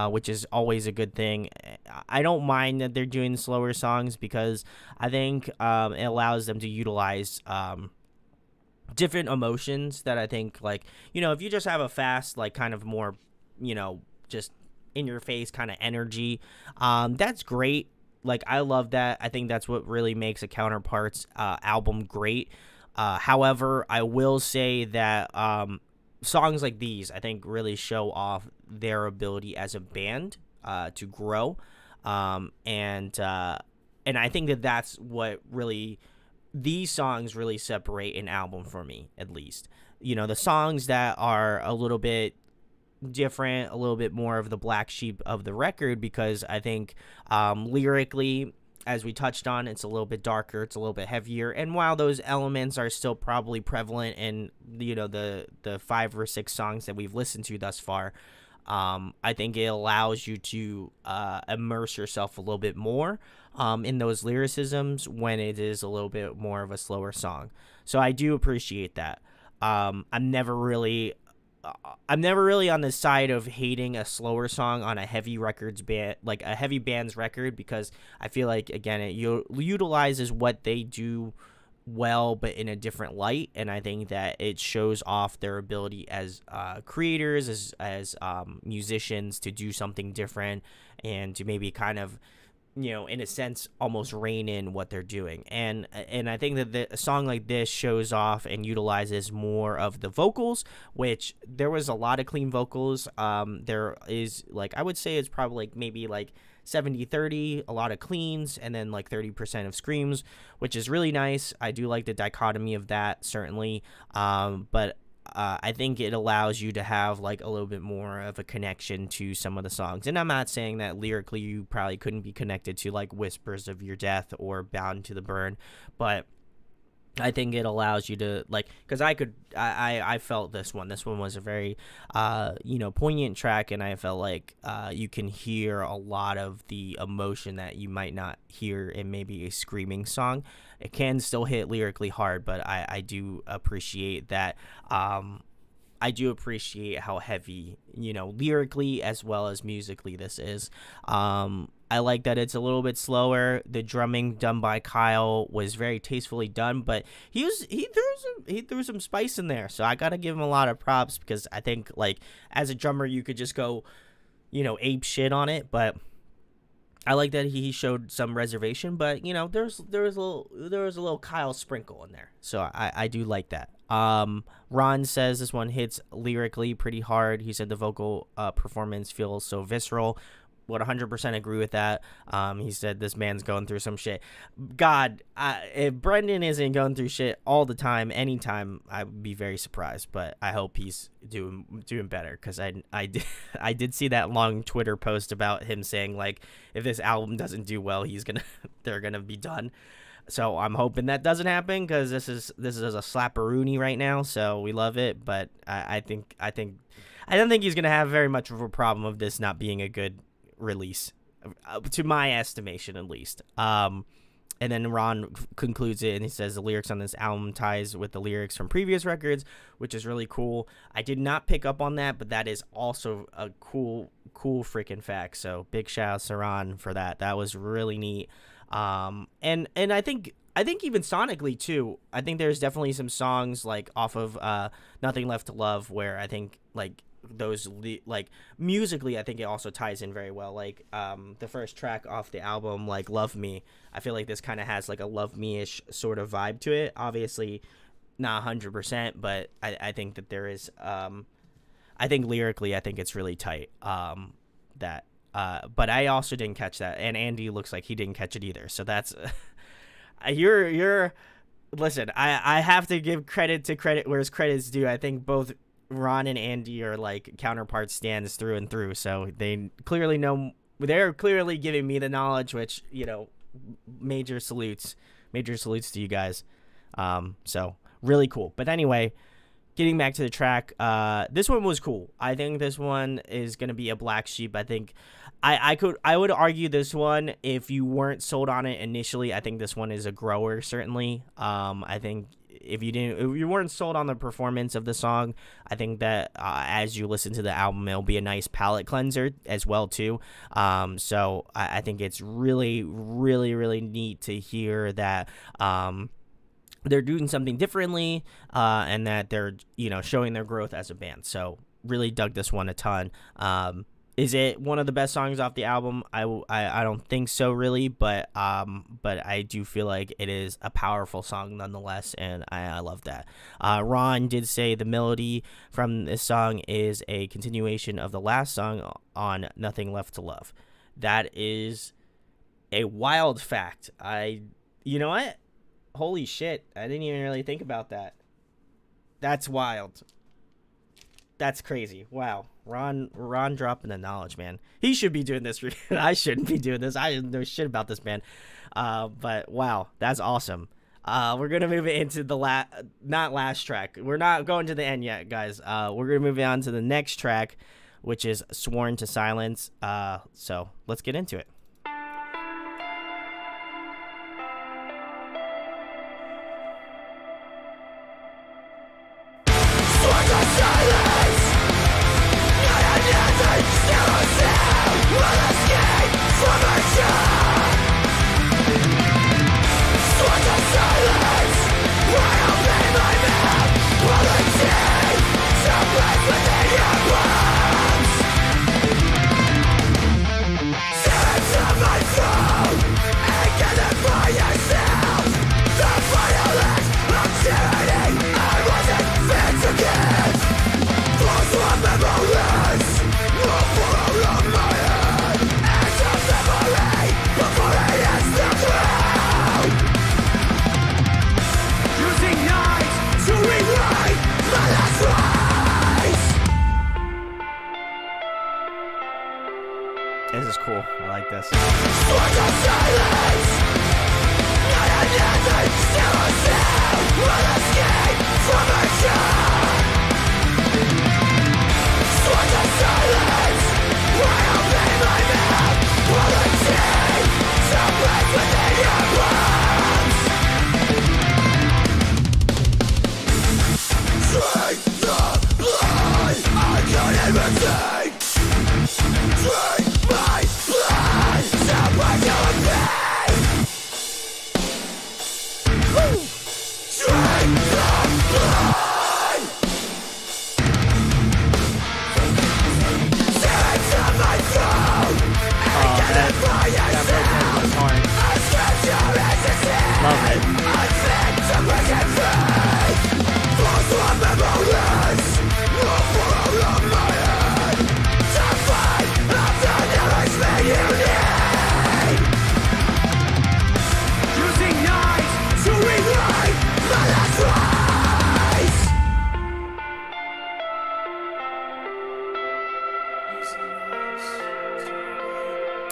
which is always a good thing. I don't mind that they're doing slower songs because I think it allows them to utilize different emotions that I think, like, if you just have a fast, like, kind of more, just in your face kind of energy, that's great. Like, I love that. I think that's what really makes a Counterparts album great. However, I will say that songs like these, I think, really show off their ability as a band to grow. And I think that that's what really, these songs really separate an album for me, at least. The songs that are a little bit different, a little bit more of the black sheep of the record, because I think lyrically, as we touched on, it's a little bit darker, it's a little bit heavier, and while those elements are still probably prevalent in the 5 or 6 songs that we've listened to thus far, I think it allows you to immerse yourself a little bit more in those lyricisms when it is a little bit more of a slower song. So I do appreciate that. I'm never really on the side of hating a slower song on a heavy heavy band's record, because I feel like, again, it utilizes what they do well, but in a different light, and I think that it shows off their ability as creators, as musicians, to do something different and to maybe kind of, in a sense, almost rein in what they're doing. And I think that a song like this shows off and utilizes more of the vocals, which there was a lot of clean vocals. There is, like, I would say it's probably maybe 70-30, a lot of cleans, and then 30% of screams, which is really nice. I do like the dichotomy of that, certainly. But I think it allows you to have a little bit more of a connection to some of the songs. And I'm not saying that lyrically you probably couldn't be connected to Whispers of Your Death or Bound to the Burn, but I think it allows you to, because I felt this one was a very poignant track, and I felt like you can hear a lot of the emotion that you might not hear in maybe a screaming song. It can still hit lyrically hard, but I do appreciate that. I do appreciate how heavy, lyrically as well as musically this is. I like that it's a little bit slower. The drumming done by Kyle was very tastefully done, but he threw some spice in there. So I gotta give him a lot of props, because I think as a drummer you could just go, ape shit on it, but I like that he showed some reservation. But there was a little Kyle sprinkle in there, so I do like that. Ron says this one hits lyrically pretty hard. He said the vocal performance feels so visceral. Would 100% agree with that. He said this man's going through some shit. God, if Brendan isn't going through shit all the time, anytime, I would be very surprised. But I hope he's doing better, because I did see that long Twitter post about him saying if this album doesn't do well, they're gonna be done. So I'm hoping that doesn't happen, because this is a slapperoonie right now. So we love it, but I don't think he's gonna have very much of a problem of this not being a good release, to my estimation, at least. And then Ron concludes it, and he says the lyrics on this album ties with the lyrics from previous records, which is really cool. I did not pick up on that, but that is also a cool freaking fact. So big shout out to Ron for that. That was really neat. And I think even sonically too, I think there's definitely some songs off of Nothing Left to Love where I think like musically, I think it also ties in very well. Like the first track off the album, like Love Me, I feel like this kind of has like a Love Me-ish sort of vibe to it. Obviously not 100%, but I think that there is I think lyrically, I think it's really tight. But I also didn't catch that, and Andy looks like he didn't catch it either. So that's you're listen. I have to give credit where's credit's due. I think both Ron and Andy are like Counterparts stands through and through. So they clearly know. They're clearly giving me the knowledge, which, you know, major salutes to you guys. So really cool. But anyway, getting back to the track, this one was cool. I think this one is going to be a black sheep. I think I would argue this one, if you weren't sold on it initially, I think this one is a grower, certainly. I think if you weren't sold on the performance of the song, I think that as you listen to the album, it'll be a nice palate cleanser as well too. So I think it's really, really, really neat to hear that they're doing something differently, and that they're, you know, showing their growth as a band. So really dug this one a ton. Is it one of the best songs off the album? I don't think so, really, but I do feel like it is a powerful song nonetheless, and I love that. Ron did say the melody from this song is a continuation of the last song on Nothing Left to Love. That is a wild fact. You know what? Holy shit, I didn't even really think about that. That's wild. That's crazy. Wow. Ron dropping the knowledge, man. He should be doing this. I shouldn't be doing this. I didn't know shit about this, man. But wow, that's awesome. We're going to move it into the not last track. We're not going to the end yet, guys. We're going to move on to the next track, which is Sworn to Silence. So let's get into it. This is cool. I like this.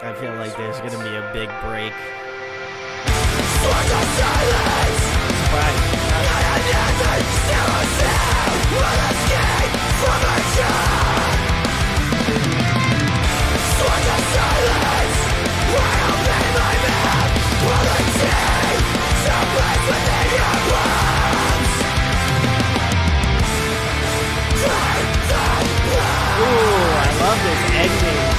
I feel like there's gonna be a big break. Ooh, I love this ending.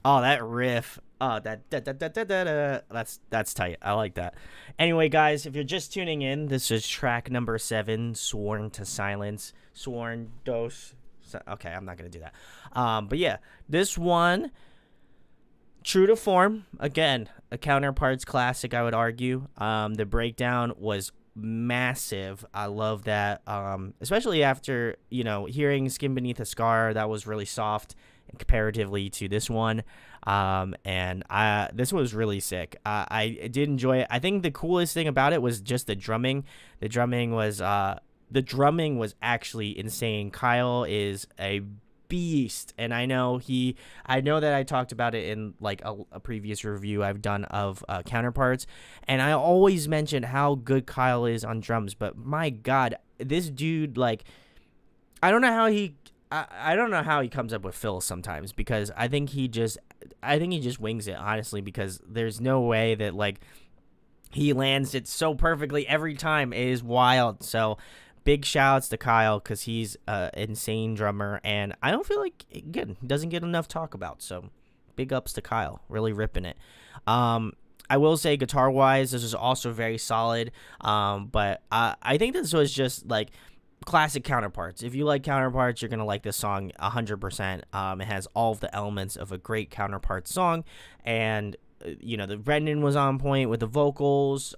Oh, that riff. Oh, that's tight. I like that. Anyway, guys, if you're just tuning in, this is track number 7, Sworn to Silence. Sworn dos. Okay, I'm not gonna do that. But yeah, this one, true to form. Again, a Counterparts classic, I would argue. The breakdown was massive. I love that. Especially after, hearing Skin Beneath a Scar, that was really soft comparatively to this one. And this was really sick. I did enjoy it. I think the coolest thing about it was just the drumming. The drumming was actually insane. Kyle is a beast, and I know that I talked about it in like a previous review I've done of Counterparts, and I always mention how good Kyle is on drums, but my god, this dude, like, I don't know how he comes up with fills sometimes, because I think he just wings it, honestly, because there's no way that like he lands it so perfectly every time. It is wild. So big shouts to Kyle, because he's an insane drummer, and I don't feel like, again, he doesn't get enough talk about. So big ups to Kyle, really ripping it. I will say, guitar-wise, this was also very solid, but I think this was just like classic Counterparts. If you like Counterparts, you're going to like this song 100%. It has all of the elements of a great Counterparts song, and the Brendan was on point with the vocals.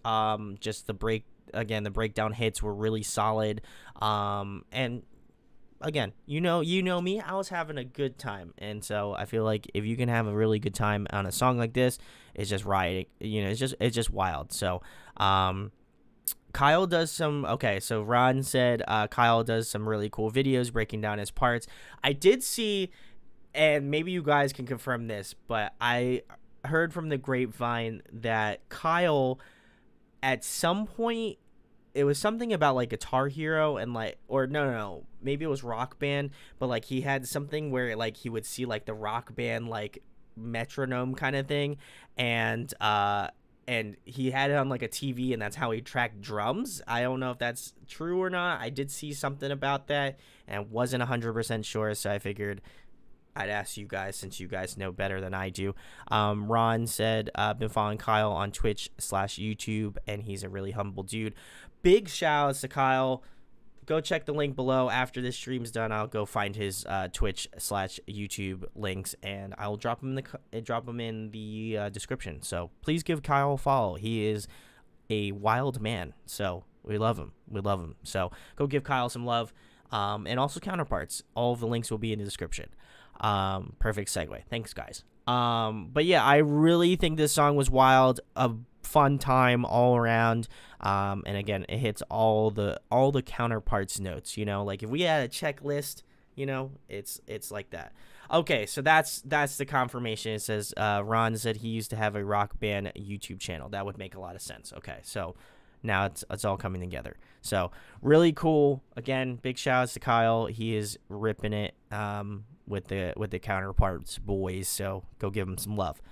Just the breakdown hits were really solid. And again, you know me, I was having a good time. And so I feel like if you can have a really good time on a song like this, it's just rioting. It's just wild. So, Kyle does some, okay, so Ron said Kyle does some really cool videos breaking down his parts. I did see, and maybe you guys can confirm this, but I heard from the grapevine that Kyle, at some point, it was something about like Guitar Hero and like, or no, maybe it was Rock Band, but like he had something where like he would see like the Rock Band like metronome kind of thing, and he had it on like a TV, and that's how he tracked drums. I don't know if that's true or not. I did see something about that, and I wasn't 100% sure, so I figured I'd ask you guys, since you guys know better than I do. Ron said, I've been following Kyle on Twitch/YouTube, and he's a really humble dude. Big shout outs to Kyle. Go check the link below. After this stream's done, I'll go find his Twitch/YouTube links, and I'll drop them in the description. So please give Kyle a follow. He is a wild man, so we love him. So go give Kyle some love, and also Counterparts. All of the links will be in the description. Perfect segue. Thanks, guys. But yeah, I really think this song was wild. A fun time all around. And again, it hits all the Counterparts notes, like if we had a checklist, it's like that. Okay, so that's the confirmation. It says, Ron said he used to have a Rock Band YouTube channel. That would make a lot of sense. Okay, so now it's all coming together. So really cool. Again, big shout outs to Kyle. He is ripping it, with the Counterparts boys. So go give him some love.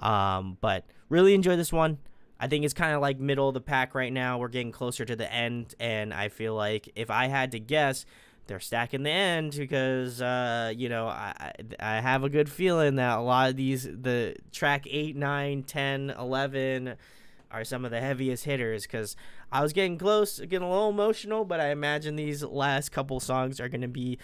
But really enjoy this one. I think it's kind of like middle of the pack right now. We're getting closer to the end, and I feel like if I had to guess, they're stacking the end, because I have a good feeling that a lot of the track 8, 9, 10, 11 are some of the heaviest hitters, because I was getting close, getting a little emotional, but I imagine these last couple songs are going to be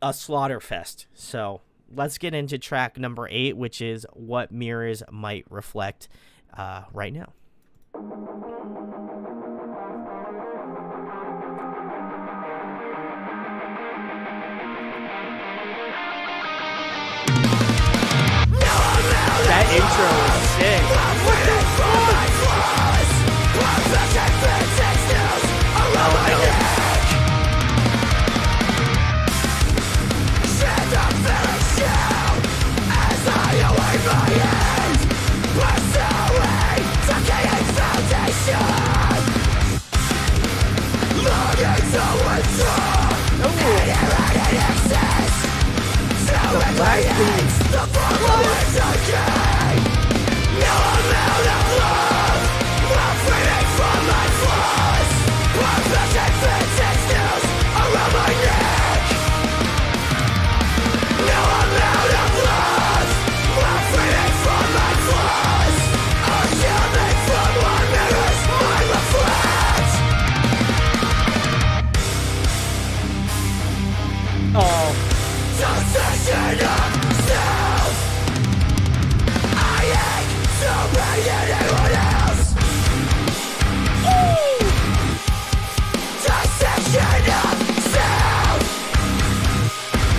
a slaughter fest. So let's get into track number 8, which is What Mirrors Might Reflect, right now. That intro is sick. What the fuck? The black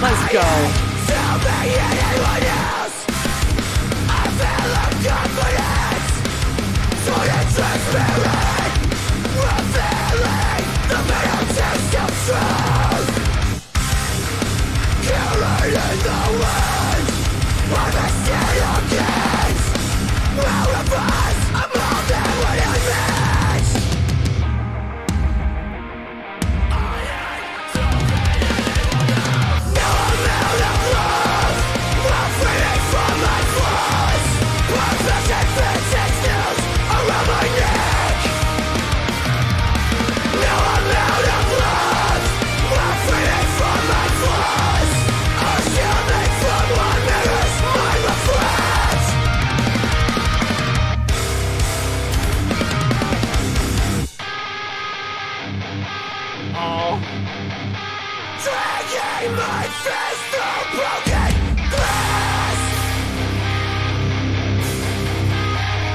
Let's go.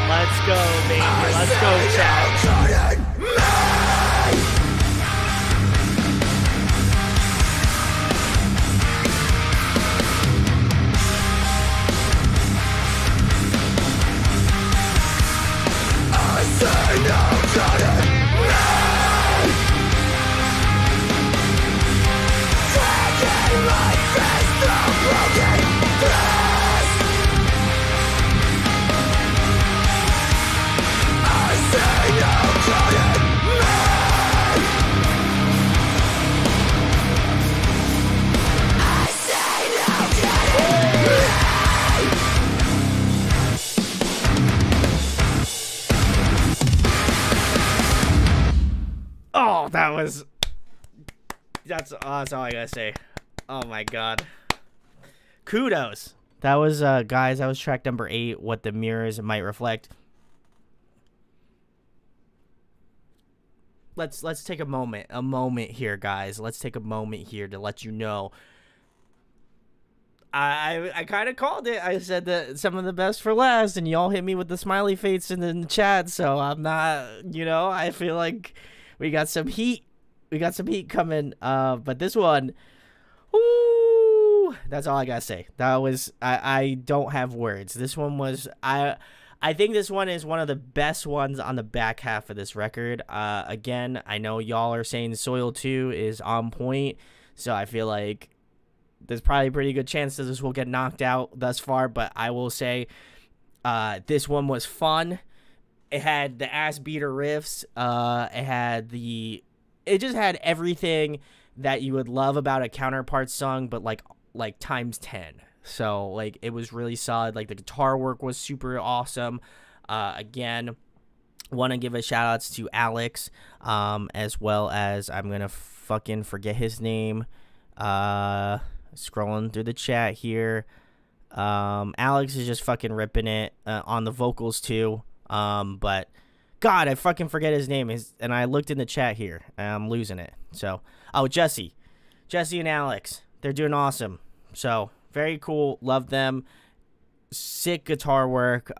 Let's go, baby. Let's go, chat. Oh, that's all I gotta say. Oh my god. Kudos. That was, guys, that was track number 8, What the Mirrors Might Reflect. Let's take a moment here, guys. Let's take a moment here to let you know. I kind of called it. I said that some of the best for last, and y'all hit me with the smiley face in the chat, so I'm not, I feel like we got some heat. We got some heat coming. But this one, whoo, that's all I gotta say. That was, I don't have words. This one was, I think this one is one of the best ones on the back half of this record. Again, I know y'all are saying Soil 2 is on point, so I feel like there's probably a pretty good chance that this will get knocked out thus far, but I will say this one was fun. It had the ass beater riffs. It just had everything that you would love about a Counterparts song, but like times 10. So like it was really solid. Like the guitar work was super awesome. Again, want to give a shout outs to Alex, as well as I'm gonna fucking forget his name. Scrolling through the chat here. Alex is just fucking ripping it on the vocals too. But God, I fucking forget his name. And I looked in the chat here and I'm losing it. So, Jesse and Alex, they're doing awesome. So very cool. Love them. Sick guitar work.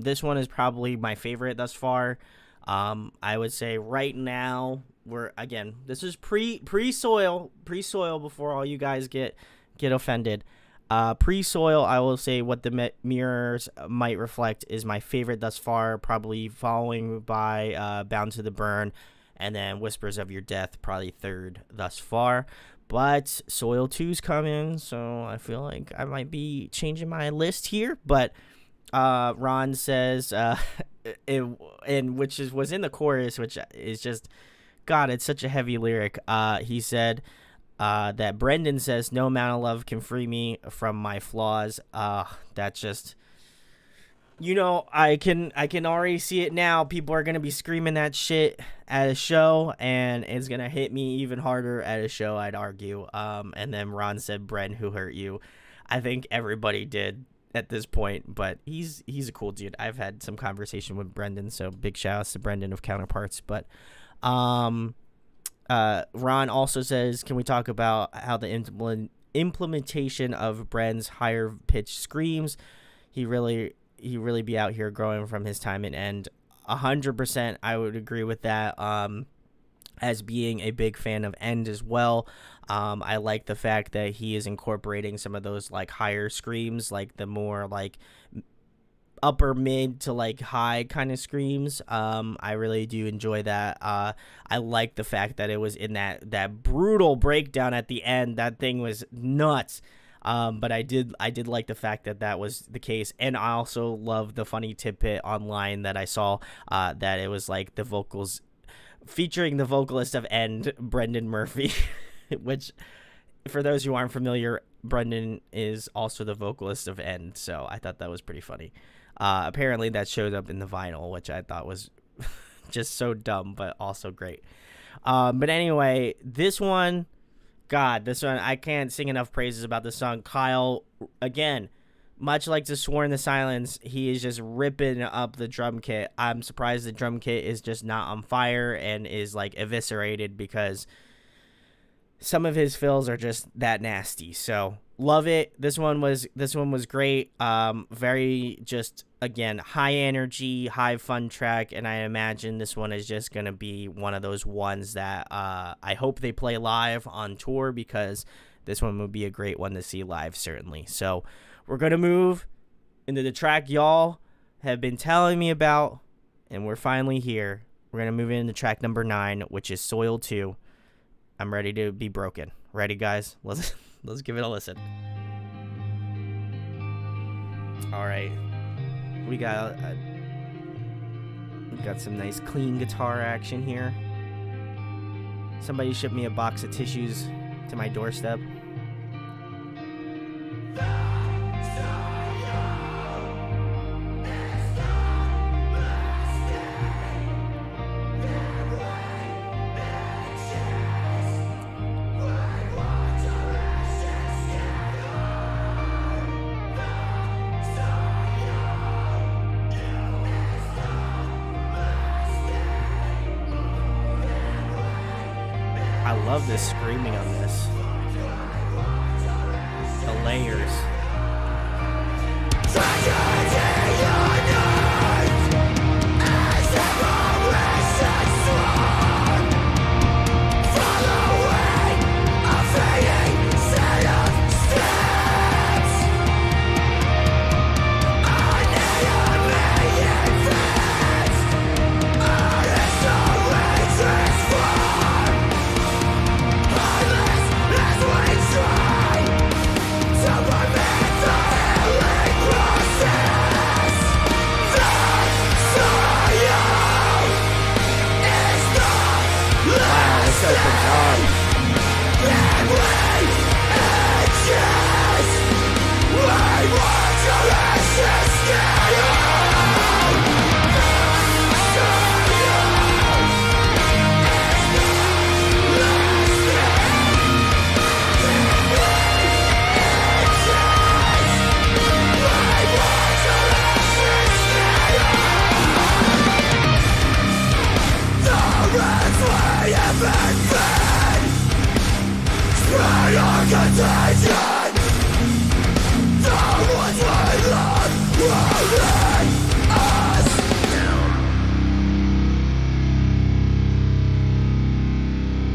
This one is probably my favorite thus far. I would say right now this is pre-soil before all you guys get offended. Pre-soil, I will say What the Mirrors Might Reflect is my favorite thus far, probably following by Bound to the Burn, and then Whispers of Your Death, probably third thus far. But Soil 2's coming, so I feel like I might be changing my list here. But Ron says, which was in the chorus, which is just, God, it's such a heavy lyric. He said that Brendan says, "No amount of love can free me from my flaws." That's just, I can already see it now. People are gonna be screaming that shit at a show, and it's gonna hit me even harder at a show, I'd argue. And then Ron said, "Bren, who hurt you?" I think everybody did at this point, but he's a cool dude. I've had some conversation with Brendan, so big shout outs to Brendan of Counterparts. But Ron also says, "Can we talk about how the implementation of Bren's higher pitched screams. He really be out here growing from his time in End. 100% I would agree with that. As being a big fan of End as well. I like the fact that he is incorporating some of those like higher screams, like the more like upper mid to like high kind of screams. I really do enjoy that. I like the fact that it was in that brutal breakdown at the end. That thing was nuts. But I did like the fact that was the case, and I also love the funny tidbit online that I saw, that it was like the vocals featuring the vocalist of End, Brendan Murphy, which, for those who aren't familiar, Brendan is also the vocalist of End, so I thought that was pretty funny. Apparently that showed up in the vinyl, which I thought was just so dumb, but also great. But anyway, this one, I can't sing enough praises about this song. Kyle, again, much like To Sworn in the Silence, he is just ripping up the drum kit. I'm surprised the drum kit is just not on fire and is like eviscerated, because some of his fills are just that nasty. So love it. This one was great. Very just, again, high energy, high fun track, and I imagine this one is just gonna be one of those ones that I hope they play live on tour, because this one would be a great one to see live, certainly. So we're gonna move into the track y'all have been telling me about, and we're finally here. We're gonna move into track number 9, which is Soil 2. I'm ready to be broken. Ready, guys? Let's give it a listen. All right, we got some nice clean guitar action here. Somebody shipped me a box of tissues to my doorstep. I love this screaming on this. The layers.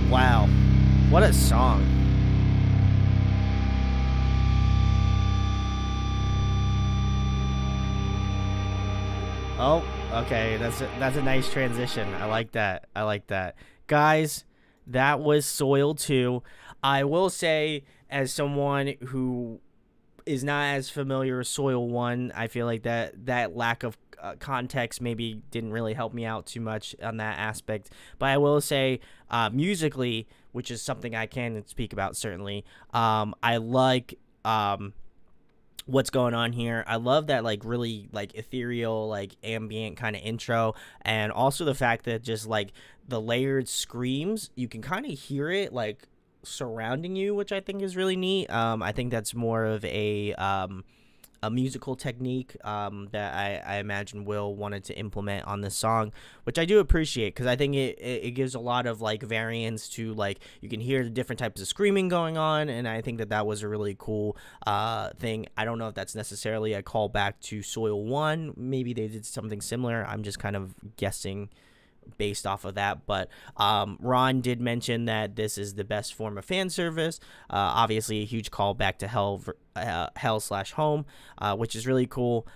Wow, what a song. Oh, okay, that's a nice transition. I like that. Guys, that was Soil 2. I will say, as someone who is not as familiar with Soil 1, I feel like that lack of context maybe didn't really help me out too much on that aspect. But I will say, musically, which is something I can speak about certainly, I like what's going on here. I love that like really like ethereal, like ambient kind of intro, and also the fact that just like the layered screams, you can kind of hear it like surrounding you, which I think is really neat. I think that's more of a a musical technique that I imagine Will wanted to implement on this song, which I do appreciate because I think it gives a lot of like variance to, like, you can hear the different types of screaming going on, and I think that was a really cool thing. I don't know if that's necessarily a callback to Soil 1. Maybe they did something similar. I'm just kind of guessing based off of that, but Ron did mention that this is the best form of fan service. Obviously a huge call back to hell/home, which is really cool.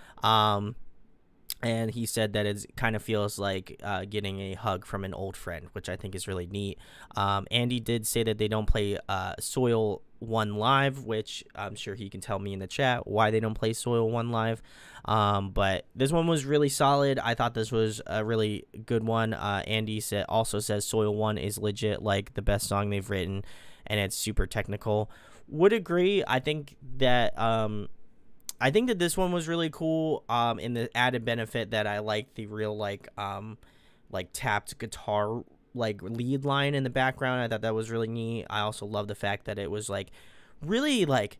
And he said that it kind of feels like getting a hug from an old friend, which I think is really neat. Andy did say that they don't play Soil 1 live, which I'm sure he can tell me in the chat why they don't play Soil 1 live. But this one was really solid. I thought this was a really good one. Andy also says Soil 1 is legit like the best song they've written, and it's super technical. Would agree. I think that this one was really cool. In the added benefit that I like the real like tapped guitar like lead line in the background. I thought that was really neat. I also love the fact that it was like really like,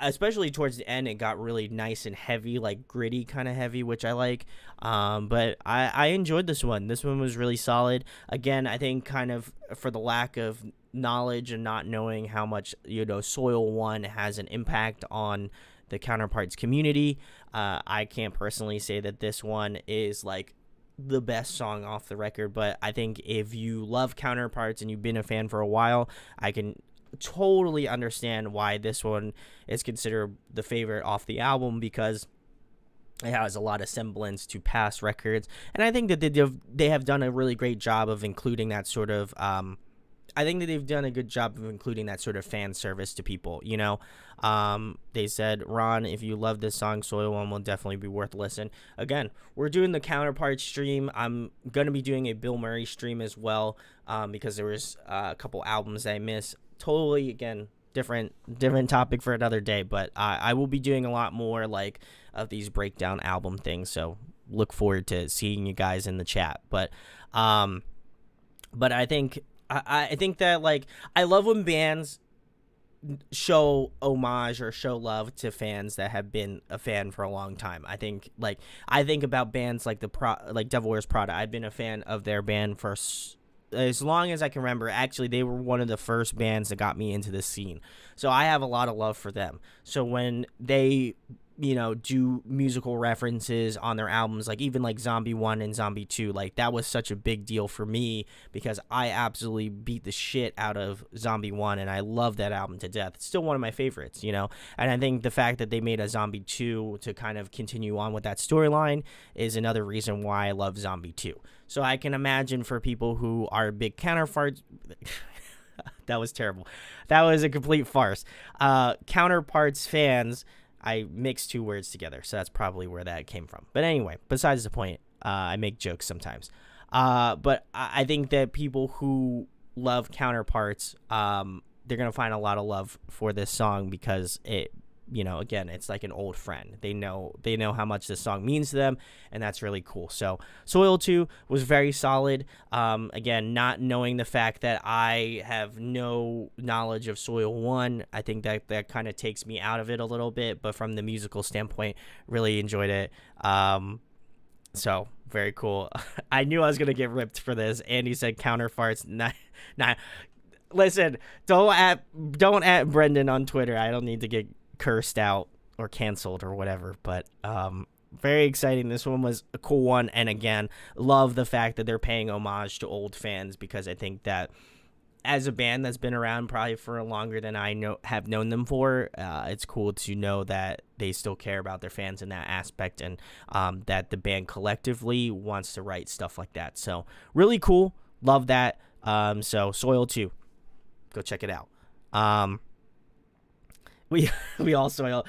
especially towards the end, it got really nice and heavy, like gritty kind of heavy, which I like. But I enjoyed this one. This one was really solid. Again, I think kind of for the lack of knowledge and not knowing how much, Soil 1 has an impact on the Counterparts community, I can't personally say that this one is like the best song off the record, but I think if you love Counterparts and you've been a fan for a while, I can totally understand why this one is considered the favorite off the album, because it has a lot of semblance to past records, and I think that they have done a really great job of including that sort of I think that they've done a good job of including that sort of fan service to people, They said, Ron, if you love this song, Soil 1 will definitely be worth listen. Again, we're doing the Counterparts stream. I'm going to be doing a Bill Murray stream as well, because there was a couple albums that I missed. Totally, again, different topic for another day, but I will be doing a lot more like of these breakdown album things, so look forward to seeing you guys in the chat. But I think that, like, I love when bands show homage or show love to fans that have been a fan for a long time. I think about bands like Devil Wears Prada. I've been a fan of their band for as long as I can remember. Actually, they were one of the first bands that got me into this scene, so I have a lot of love for them. So when they do musical references on their albums, like even like Zombie 1 and Zombie 2, like that was such a big deal for me because I absolutely beat the shit out of Zombie 1 and I love that album to death. It's still one of my favorites, and I think the fact that they made a Zombie 2 to kind of continue on with that storyline is another reason why I love Zombie 2. So I can imagine for people who are big Counterparts that was terrible. That was a complete farce. Counterparts fans, I mixed two words together, so that's probably where that came from. But anyway, besides the point, I make jokes sometimes. But I think that people who love Counterparts, they're going to find a lot of love for this song because it, again, it's like an old friend. They know how much this song means to them, and that's really cool. So Soil 2 was very solid. Again, not knowing the fact that I have no knowledge of Soil 1, I think that kind of takes me out of it a little bit, but from the musical standpoint, really enjoyed it. So very cool. I knew I was going to get ripped for this. Andy said Counterparts. Nah. Listen, don't at Brendan on Twitter. I don't need to get cursed out or canceled or whatever, but very exciting. This one was a cool one, and again, love the fact that they're paying homage to old fans, because I think that as a band that's been around probably for longer than I have known them for, it's cool to know that they still care about their fans in that aspect, and that the band collectively wants to write stuff like that. So really cool. Love that. So Soil 2, go check it out. We all soil.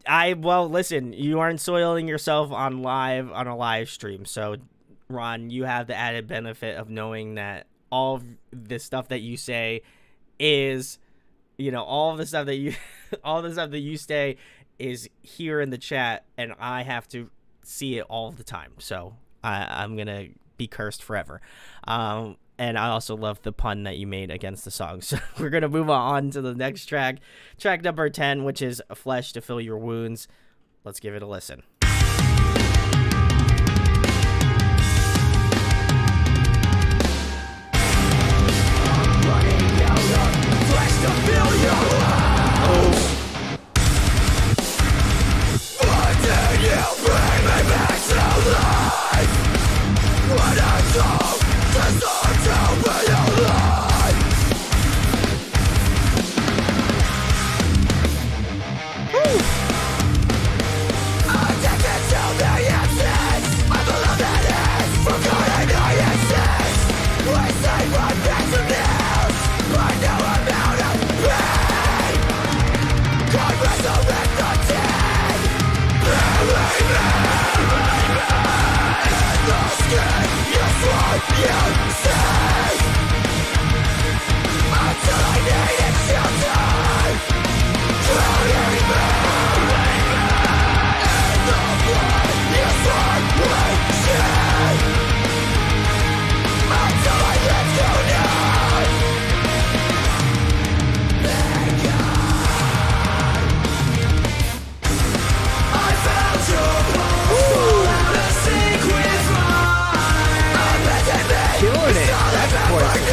Listen, you aren't soiling yourself on a live stream. So, Ron, you have the added benefit of knowing that all of the stuff that you say is, all the stuff that you say is here in the chat, and I have to see it all the time. So I'm gonna be cursed forever. And I also love the pun that you made against the song. So we're going to move on to the next track. Track number 10, which is Flesh to Fill Your Wounds. Let's give it a listen.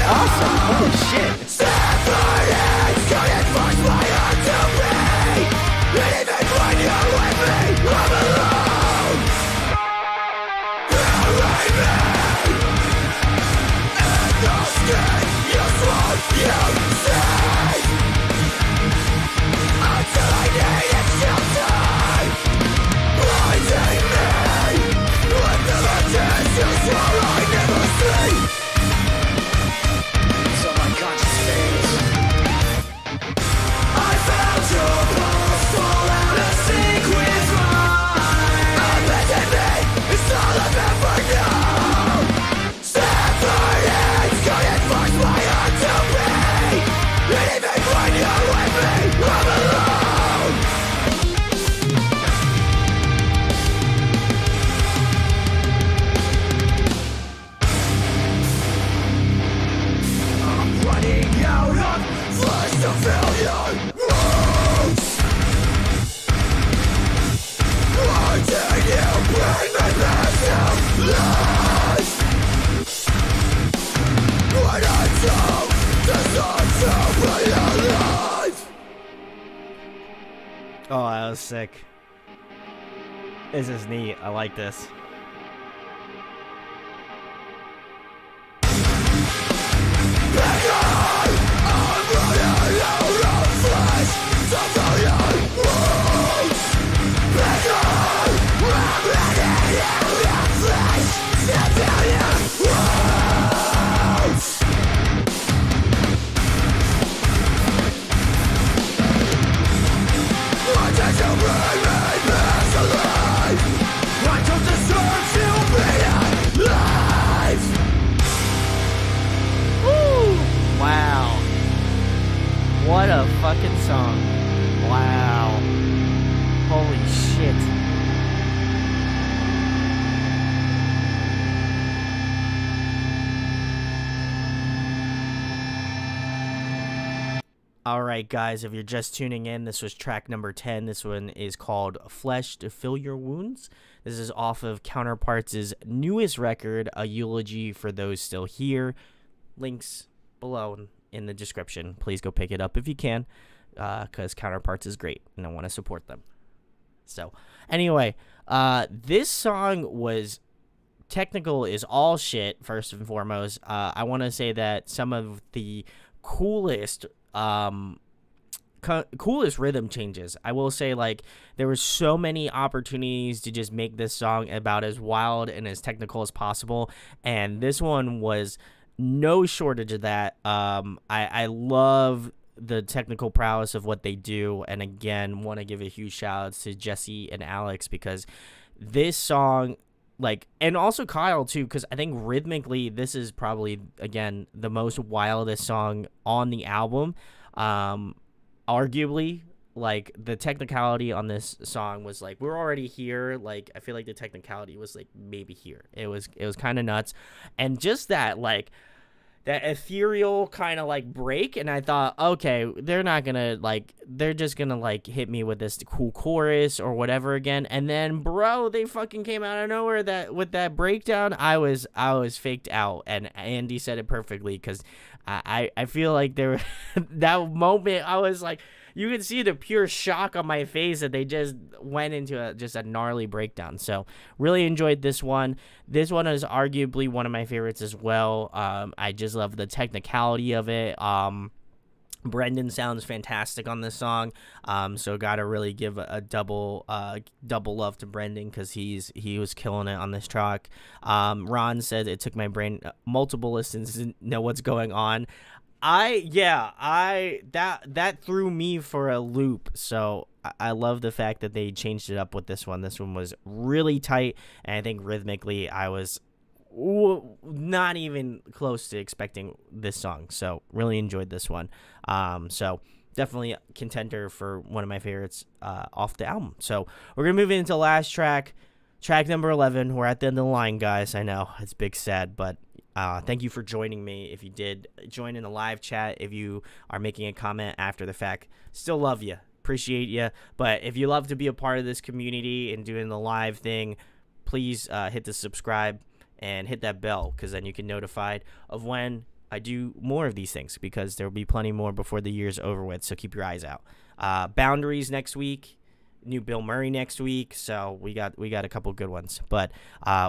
Awesome. Holy shit. Oh, that was sick. This is neat. I like this. Wow. What a fucking song. Wow. Holy shit. Alright guys, if you're just tuning in, this was track number 10. This one is called Flesh to Fill Your Wounds. This is off of Counterparts' newest record, A Eulogy for Those Still Here. Links below in the description. Please go pick it up if you can, because Counterparts is great and I want to support them. So anyway, this song was technical is all shit. First and foremost, I want to say that some of the coolest rhythm changes. I will say, like, there were so many opportunities to just make this song about as wild and as technical as possible, and this one was no shortage of that. I love the technical prowess of what they do, and again, want to give a huge shout out to Jesse and Alex, because this song, like, and also Kyle too, because I think rhythmically this is probably, again, the most wildest song on the album. Arguably, like, the technicality on this song was like, we're already here. Like, I feel like the technicality was like maybe here. It was kind of nuts. And just that, like, that ethereal kind of like break, and I thought, okay, they're not gonna like, they're just gonna like hit me with this cool chorus or whatever again, and then bro, they fucking came out of nowhere that with that breakdown. I was faked out, and Andy said it perfectly, because I feel like there that moment I was like, you can see the pure shock on my face that they just went into just a gnarly breakdown. So really enjoyed this one. This one is arguably one of my favorites as well. I just love the technicality of it. Brendan sounds fantastic on this song, so gotta really give a double love to Brendan, because he was killing it on this track. Ron said it took my brain multiple listens to know what's going on. That threw me for a loop. So I love the fact that they changed it up with this one. This one was really tight, and I think rhythmically I was not even close to expecting this song. So really enjoyed this one. So definitely a contender for one of my favorites off the album. So we're gonna move into the last track number 11. We're at the end of the line, guys. I know it's big sad, but thank you for joining me. If you did join in the live chat, if you are making a comment after the fact, still love you, appreciate you. But if you love to be a part of this community and doing the live thing, please hit the subscribe and hit that bell, because then you can notified of when I do more of these things, because there will be plenty more before the year's over with. So keep your eyes out. Boundaries next week. New Bill Murray next week, so we got a couple good ones. But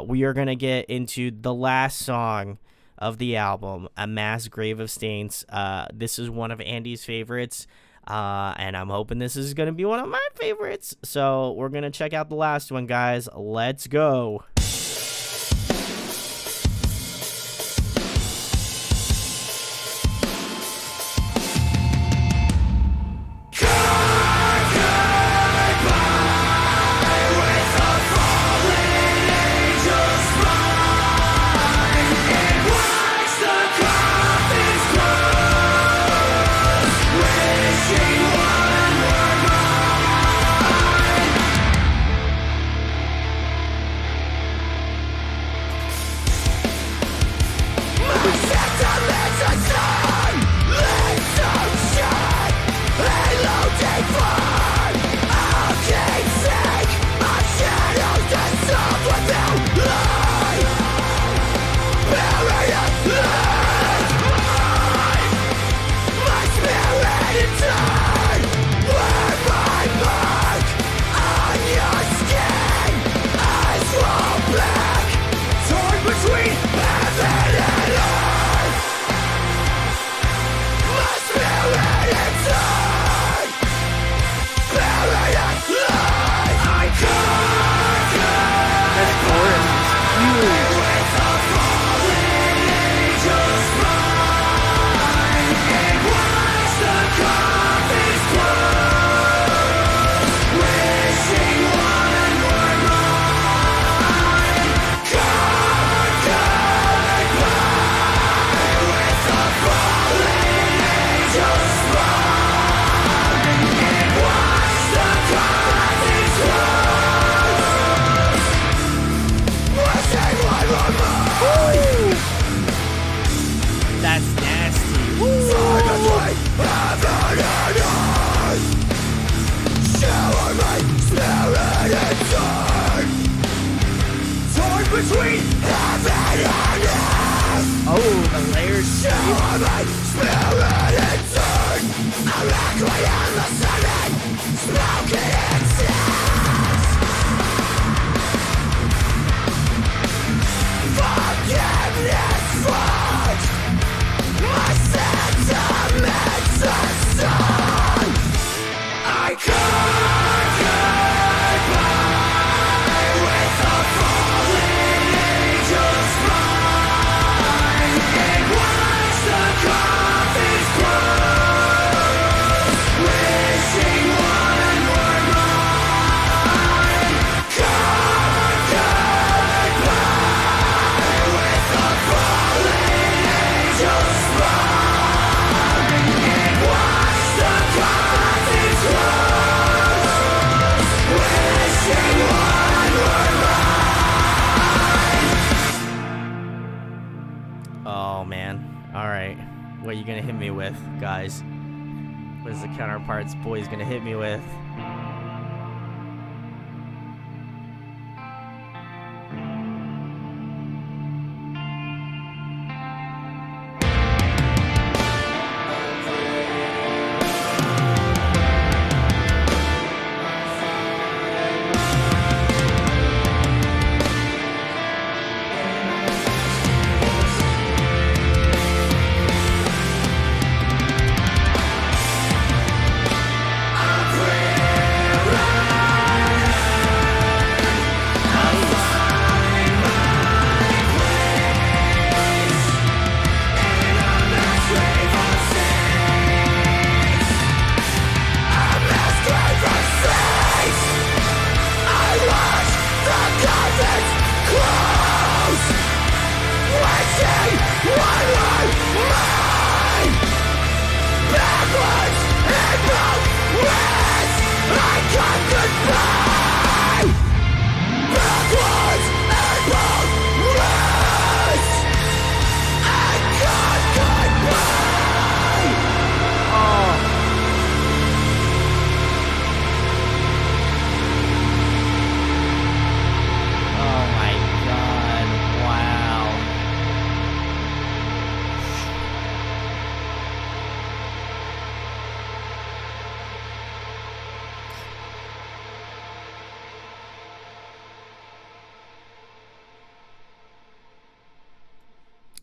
we are gonna get into the last song of the album, A Mass Grave of Stains. This is one of Andy's favorites, and I'm hoping this is gonna be one of my favorites. So we're gonna check out the last one, guys. Let's go. What are you gonna hit me with, guys? What is the Counterparts boys gonna hit me with?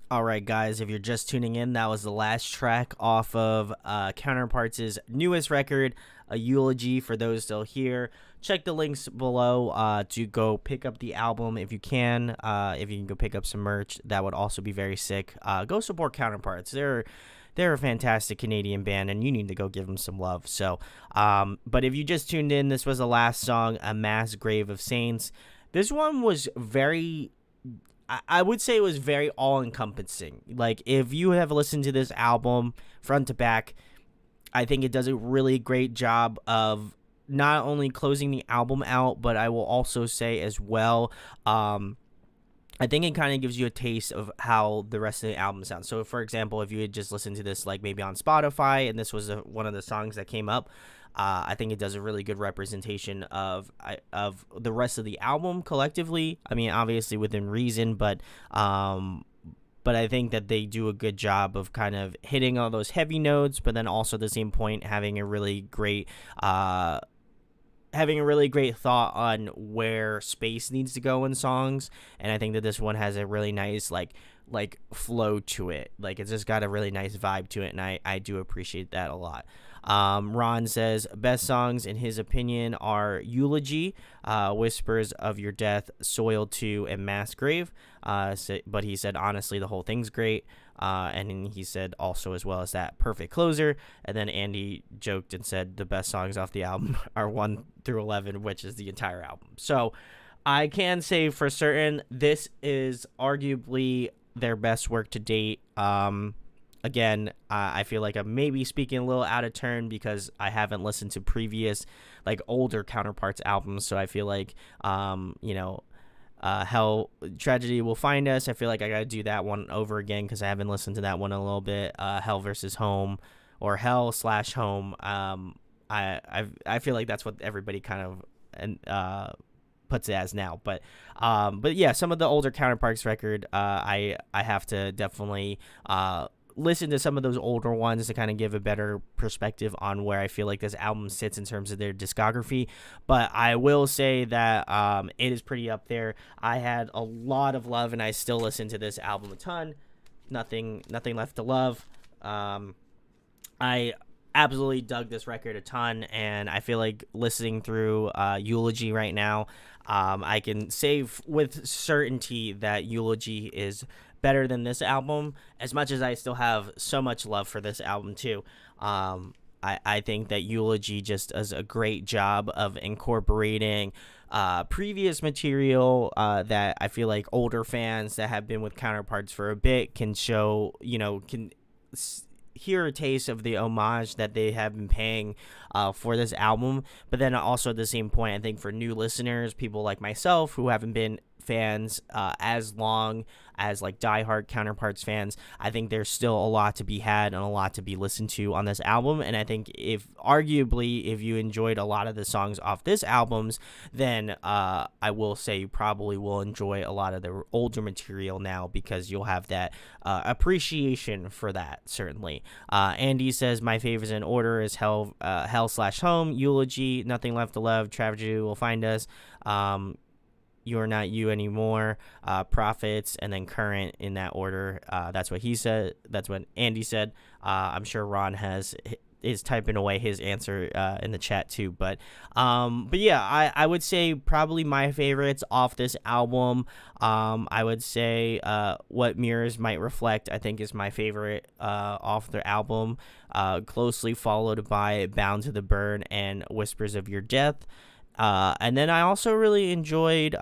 All right, guys, if you're just tuning in, that was the last track off of Counterparts' newest record, a Eulogy. For those still here, check the links below to go pick up the album if you can. If you can go pick up some merch, that would also be very sick. Go support Counterparts. They're a fantastic Canadian band, and you need to go give them some love. So, but if you just tuned in, this was the last song, A Mass Grave of Saints. This one was very... I would say it was very all-encompassing. Like, if you have listened to this album front to back, I think it does a really great job of not only closing the album out, but I will also say as well, I think it kind of gives you a taste of how the rest of the album sounds. So, for example, if you had just listened to this, like, maybe on Spotify, and this was one of the songs that came up, I think it does a really good representation of the rest of the album collectively. I mean, obviously within reason, but I think that they do a good job of kind of hitting all those heavy notes, but then also at the same point having a really great thought on where space needs to go in songs. And I think that this one has a really nice like flow to it. Like, it's just got a really nice vibe to it, and I do appreciate that a lot. Ron says best songs in his opinion are Eulogy, Whispers of Your Death, Soil 2, and Mass Grave. But he said honestly the whole thing's great. And then he said also as well as that Perfect Closer. And then Andy joked and said the best songs off the album are 1 through 11, which is the entire album. So I can say for certain this is arguably their best work to date. Again, I feel like I'm maybe speaking a little out of turn because I haven't listened to previous, like, older Counterparts albums. So I feel like, Hell Tragedy Will Find Us. I feel like I got to do that one over again because I haven't listened to that one in a little bit. Hell versus Home, or Hell/Home. I feel like that's what everybody kind of puts it as now. But yeah, some of the older Counterparts record, I have to definitely listen to some of those older ones to kind of give a better perspective on where I feel like this album sits in terms of their discography. But I will say that it is pretty up there. I had a lot of love, and I still listen to this album a ton. Nothing Left to Love. I absolutely dug this record a ton, and I feel like listening through Eulogy right now, I can say with certainty that Eulogy is better than this album, as much as I still have so much love for this album too. I think that Eulogy just does a great job of incorporating previous material that I feel like older fans that have been with Counterparts for a bit can show, can hear a taste of the homage that they have been paying for this album. But then also at the same point, I think for new listeners, people like myself who haven't been fans, as long as like diehard Counterparts fans, I think there's still a lot to be had and a lot to be listened to on this album. And I think if you enjoyed a lot of the songs off this albums, then I will say you probably will enjoy a lot of the older material now, because you'll have that appreciation for that, certainly. Andy says my favorites in order is Hell/Home, Eulogy, Nothing Left to Love, Tragedy Will Find Us, You Are Not You Anymore, Prophets, and then Current, in that order. That's what he said. That's what Andy said. I'm sure Ron is typing away his answer in the chat too. But yeah, I would say probably my favorites off this album. I would say What Mirrors Might Reflect, I think, is my favorite off the album. Closely followed by Bound to the Burn and Whispers of Your Death. And then I also really enjoyed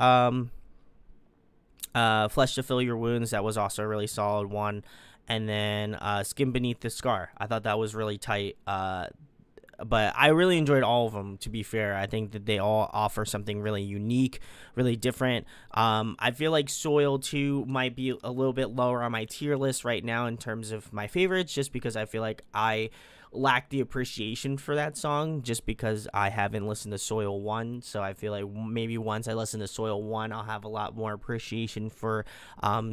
Flesh to Fill Your Wounds. That was also a really solid one. And then Skin Beneath the Scar. I thought that was really tight. But I really enjoyed all of them, to be fair. I think that they all offer something really unique, really different. I feel like Soil 2 might be a little bit lower on my tier list right now in terms of my favorites, just because I feel like I lack the appreciation for that song, just because I haven't listened to Soil 1. So I feel like maybe once I listen to Soil 1, I'll have a lot more appreciation for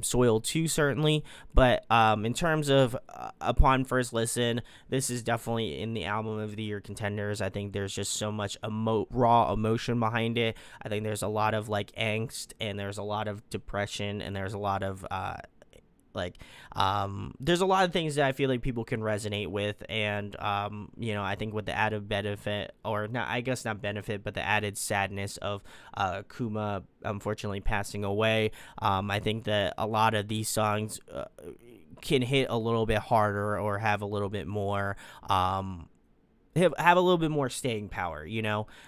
Soil 2, certainly. But in terms of upon first listen, this is definitely in the album of the year contenders. I think there's just so much raw emotion behind it. I think there's a lot of like angst, and there's a lot of depression, and there's a lot of there's a lot of things that I feel like people can resonate with. And I think with the added benefit, or not, I guess not benefit, but the added sadness of Kuma unfortunately passing away, I think that a lot of these songs can hit a little bit harder, or have a little bit more have a little bit more staying power,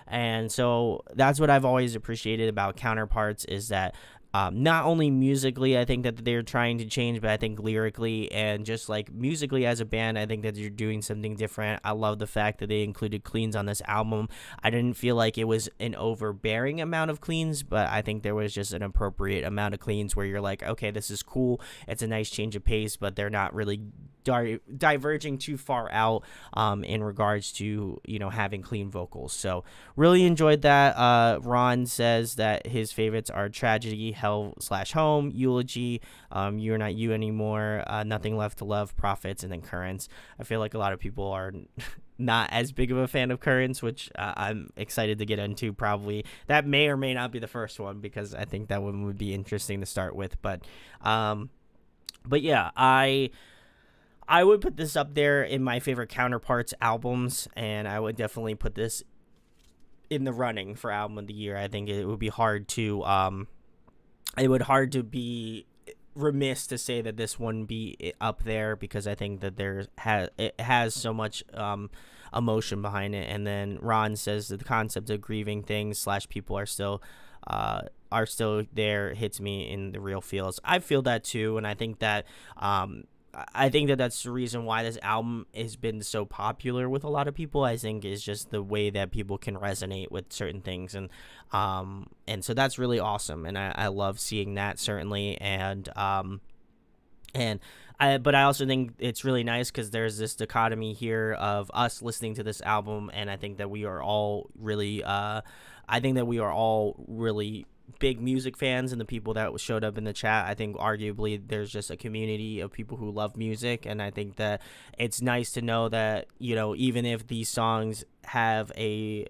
and so that's what I've always appreciated about Counterparts, is that not only musically, I think that they're trying to change, but I think lyrically and just like musically as a band, I think that you're doing something different. I love the fact that they included cleans on this album. I didn't feel like it was an overbearing amount of cleans, but I think there was just an appropriate amount of cleans where you're like, okay, this is cool. It's a nice change of pace, but they're not really diverging too far out in regards to having clean vocals. So really enjoyed that. Ron says that his favorites are Tragedy, Hell/Home, Eulogy, You Are Not You Anymore, Nothing Left to Love, Prophets, and then Currents. I feel like a lot of people are not as big of a fan of Currents, which I'm excited to get into. Probably that may or may not be the first one, because I think that one would be interesting to start with. But yeah, I would put this up there in my favorite Counterparts albums, and I would definitely put this in the running for album of the year. I think it would be hard to be remiss to say that this wouldn't be up there, because I think that it has so much emotion behind it. And then Ron says that the concept of grieving things / people are still there hits me in the real feels. I feel that too, and I think that that's the reason why this album has been so popular with a lot of people. I think is just the way that people can resonate with certain things, and so that's really awesome, and I love seeing that, certainly. But I also think it's really nice because there's this dichotomy here of us listening to this album, and I think that we are all really big music fans, and the people that showed up in the chat, I think arguably there's just a community of people who love music. And I think that it's nice to know that, even if these songs have a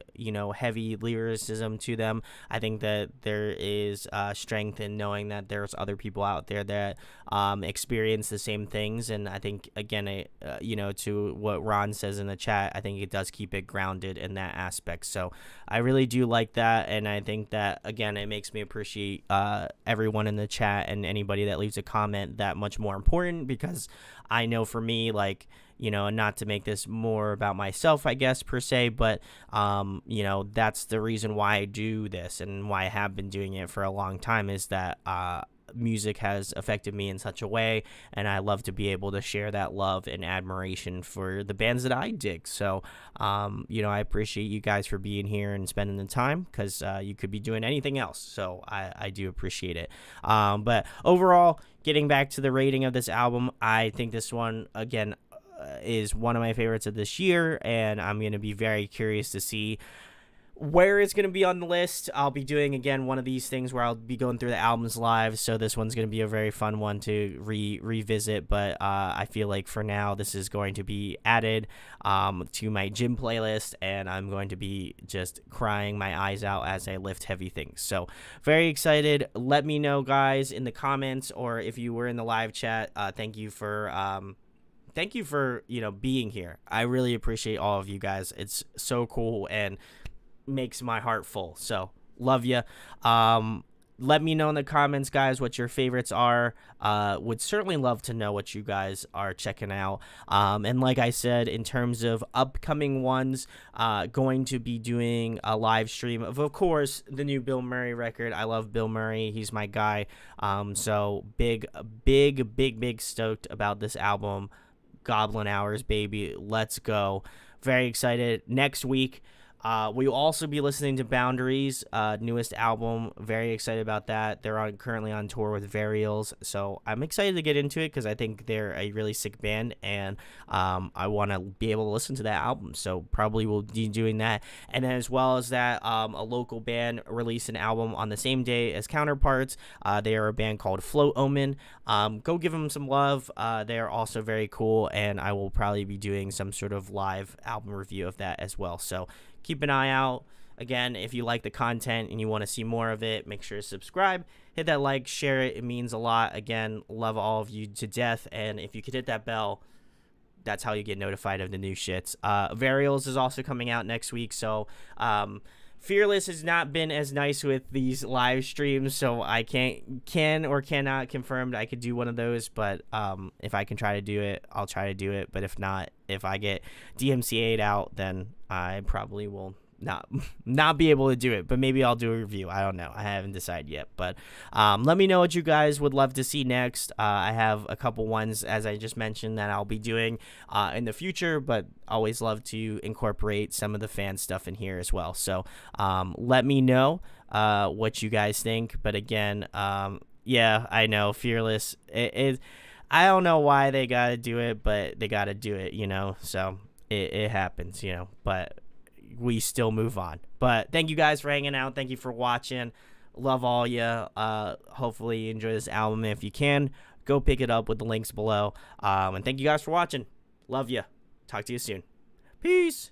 heavy lyricism to them, I think that there is strength in knowing that there's other people out there that experience the same things. And I think, again, to what Ron says in the chat, I think it does keep it grounded in that aspect. So I really do like that, and I think that, again, it makes me appreciate everyone in the chat and anybody that leaves a comment that much more important, because I know for me, not to make this more about myself, I guess, per se, but, that's the reason why I do this and why I have been doing it for a long time, is that music has affected me in such a way, and I love to be able to share that love and admiration for the bands that I dig. So, I appreciate you guys for being here and spending the time, because you could be doing anything else. So I do appreciate it. But overall, getting back to the rating of this album, I think this one, again, is one of my favorites of this year, and I'm going to be very curious to see where it's going to be on the list. I'll be doing, again, one of these things where I'll be going through the albums live, so this one's going to be a very fun one to revisit, but I feel like for now this is going to be added to my gym playlist, and I'm going to be just crying my eyes out as I lift heavy things. So very excited. Let me know, guys, in the comments, or if you were in the live chat, thank you for being here. I really appreciate all of you guys. It's so cool and makes my heart full. So love you. Let me know in the comments, guys, what your favorites are. Would certainly love to know what you guys are checking out. And like I said, in terms of upcoming ones, going to be doing a live stream of course, the new Bill Murray record. I love Bill Murray. He's my guy. So big stoked about this album. Goblin Hours, baby. Let's go. Very excited. Next week, we'll also be listening to Boundaries, newest album. Very excited about that. They're currently on tour with Varials, so I'm excited to get into it because I think they're a really sick band, and I want to be able to listen to that album. So probably we'll be doing that, and then as well as that, a local band released an album on the same day as Counterparts. They are a band called Float Omen. Go give them some love. They are also very cool, and I will probably be doing some sort of live album review of that as well. So keep an eye out. Again, if you like the content and you want to see more of it, make sure to subscribe, hit that like, share it. It means a lot. Again, love all of you to death. And if you could hit that bell, that's how you get notified of the new shits. Varials is also coming out next week. So Fearless has not been as nice with these live streams, so I can or cannot confirm that I could do one of those. But if I can try to do it, I'll try to do it. But if not, if I get DMCA'd out, then I probably will not be able to do it. But maybe I'll do a review. I don't know. I haven't decided yet. But let me know what you guys would love to see next. I have a couple ones, as I just mentioned, that I'll be doing in the future, but always love to incorporate some of the fan stuff in here as well. So let me know what you guys think. But again, yeah, I know Fearless. I don't know why they got to do it, but they got to do it, so it happens, but we still move on. But thank you guys for hanging out. Thank you for watching. Love all you. Hopefully you enjoy this album. If you can, go pick it up with the links below. And thank you guys for watching. Love you. Talk to you soon. Peace.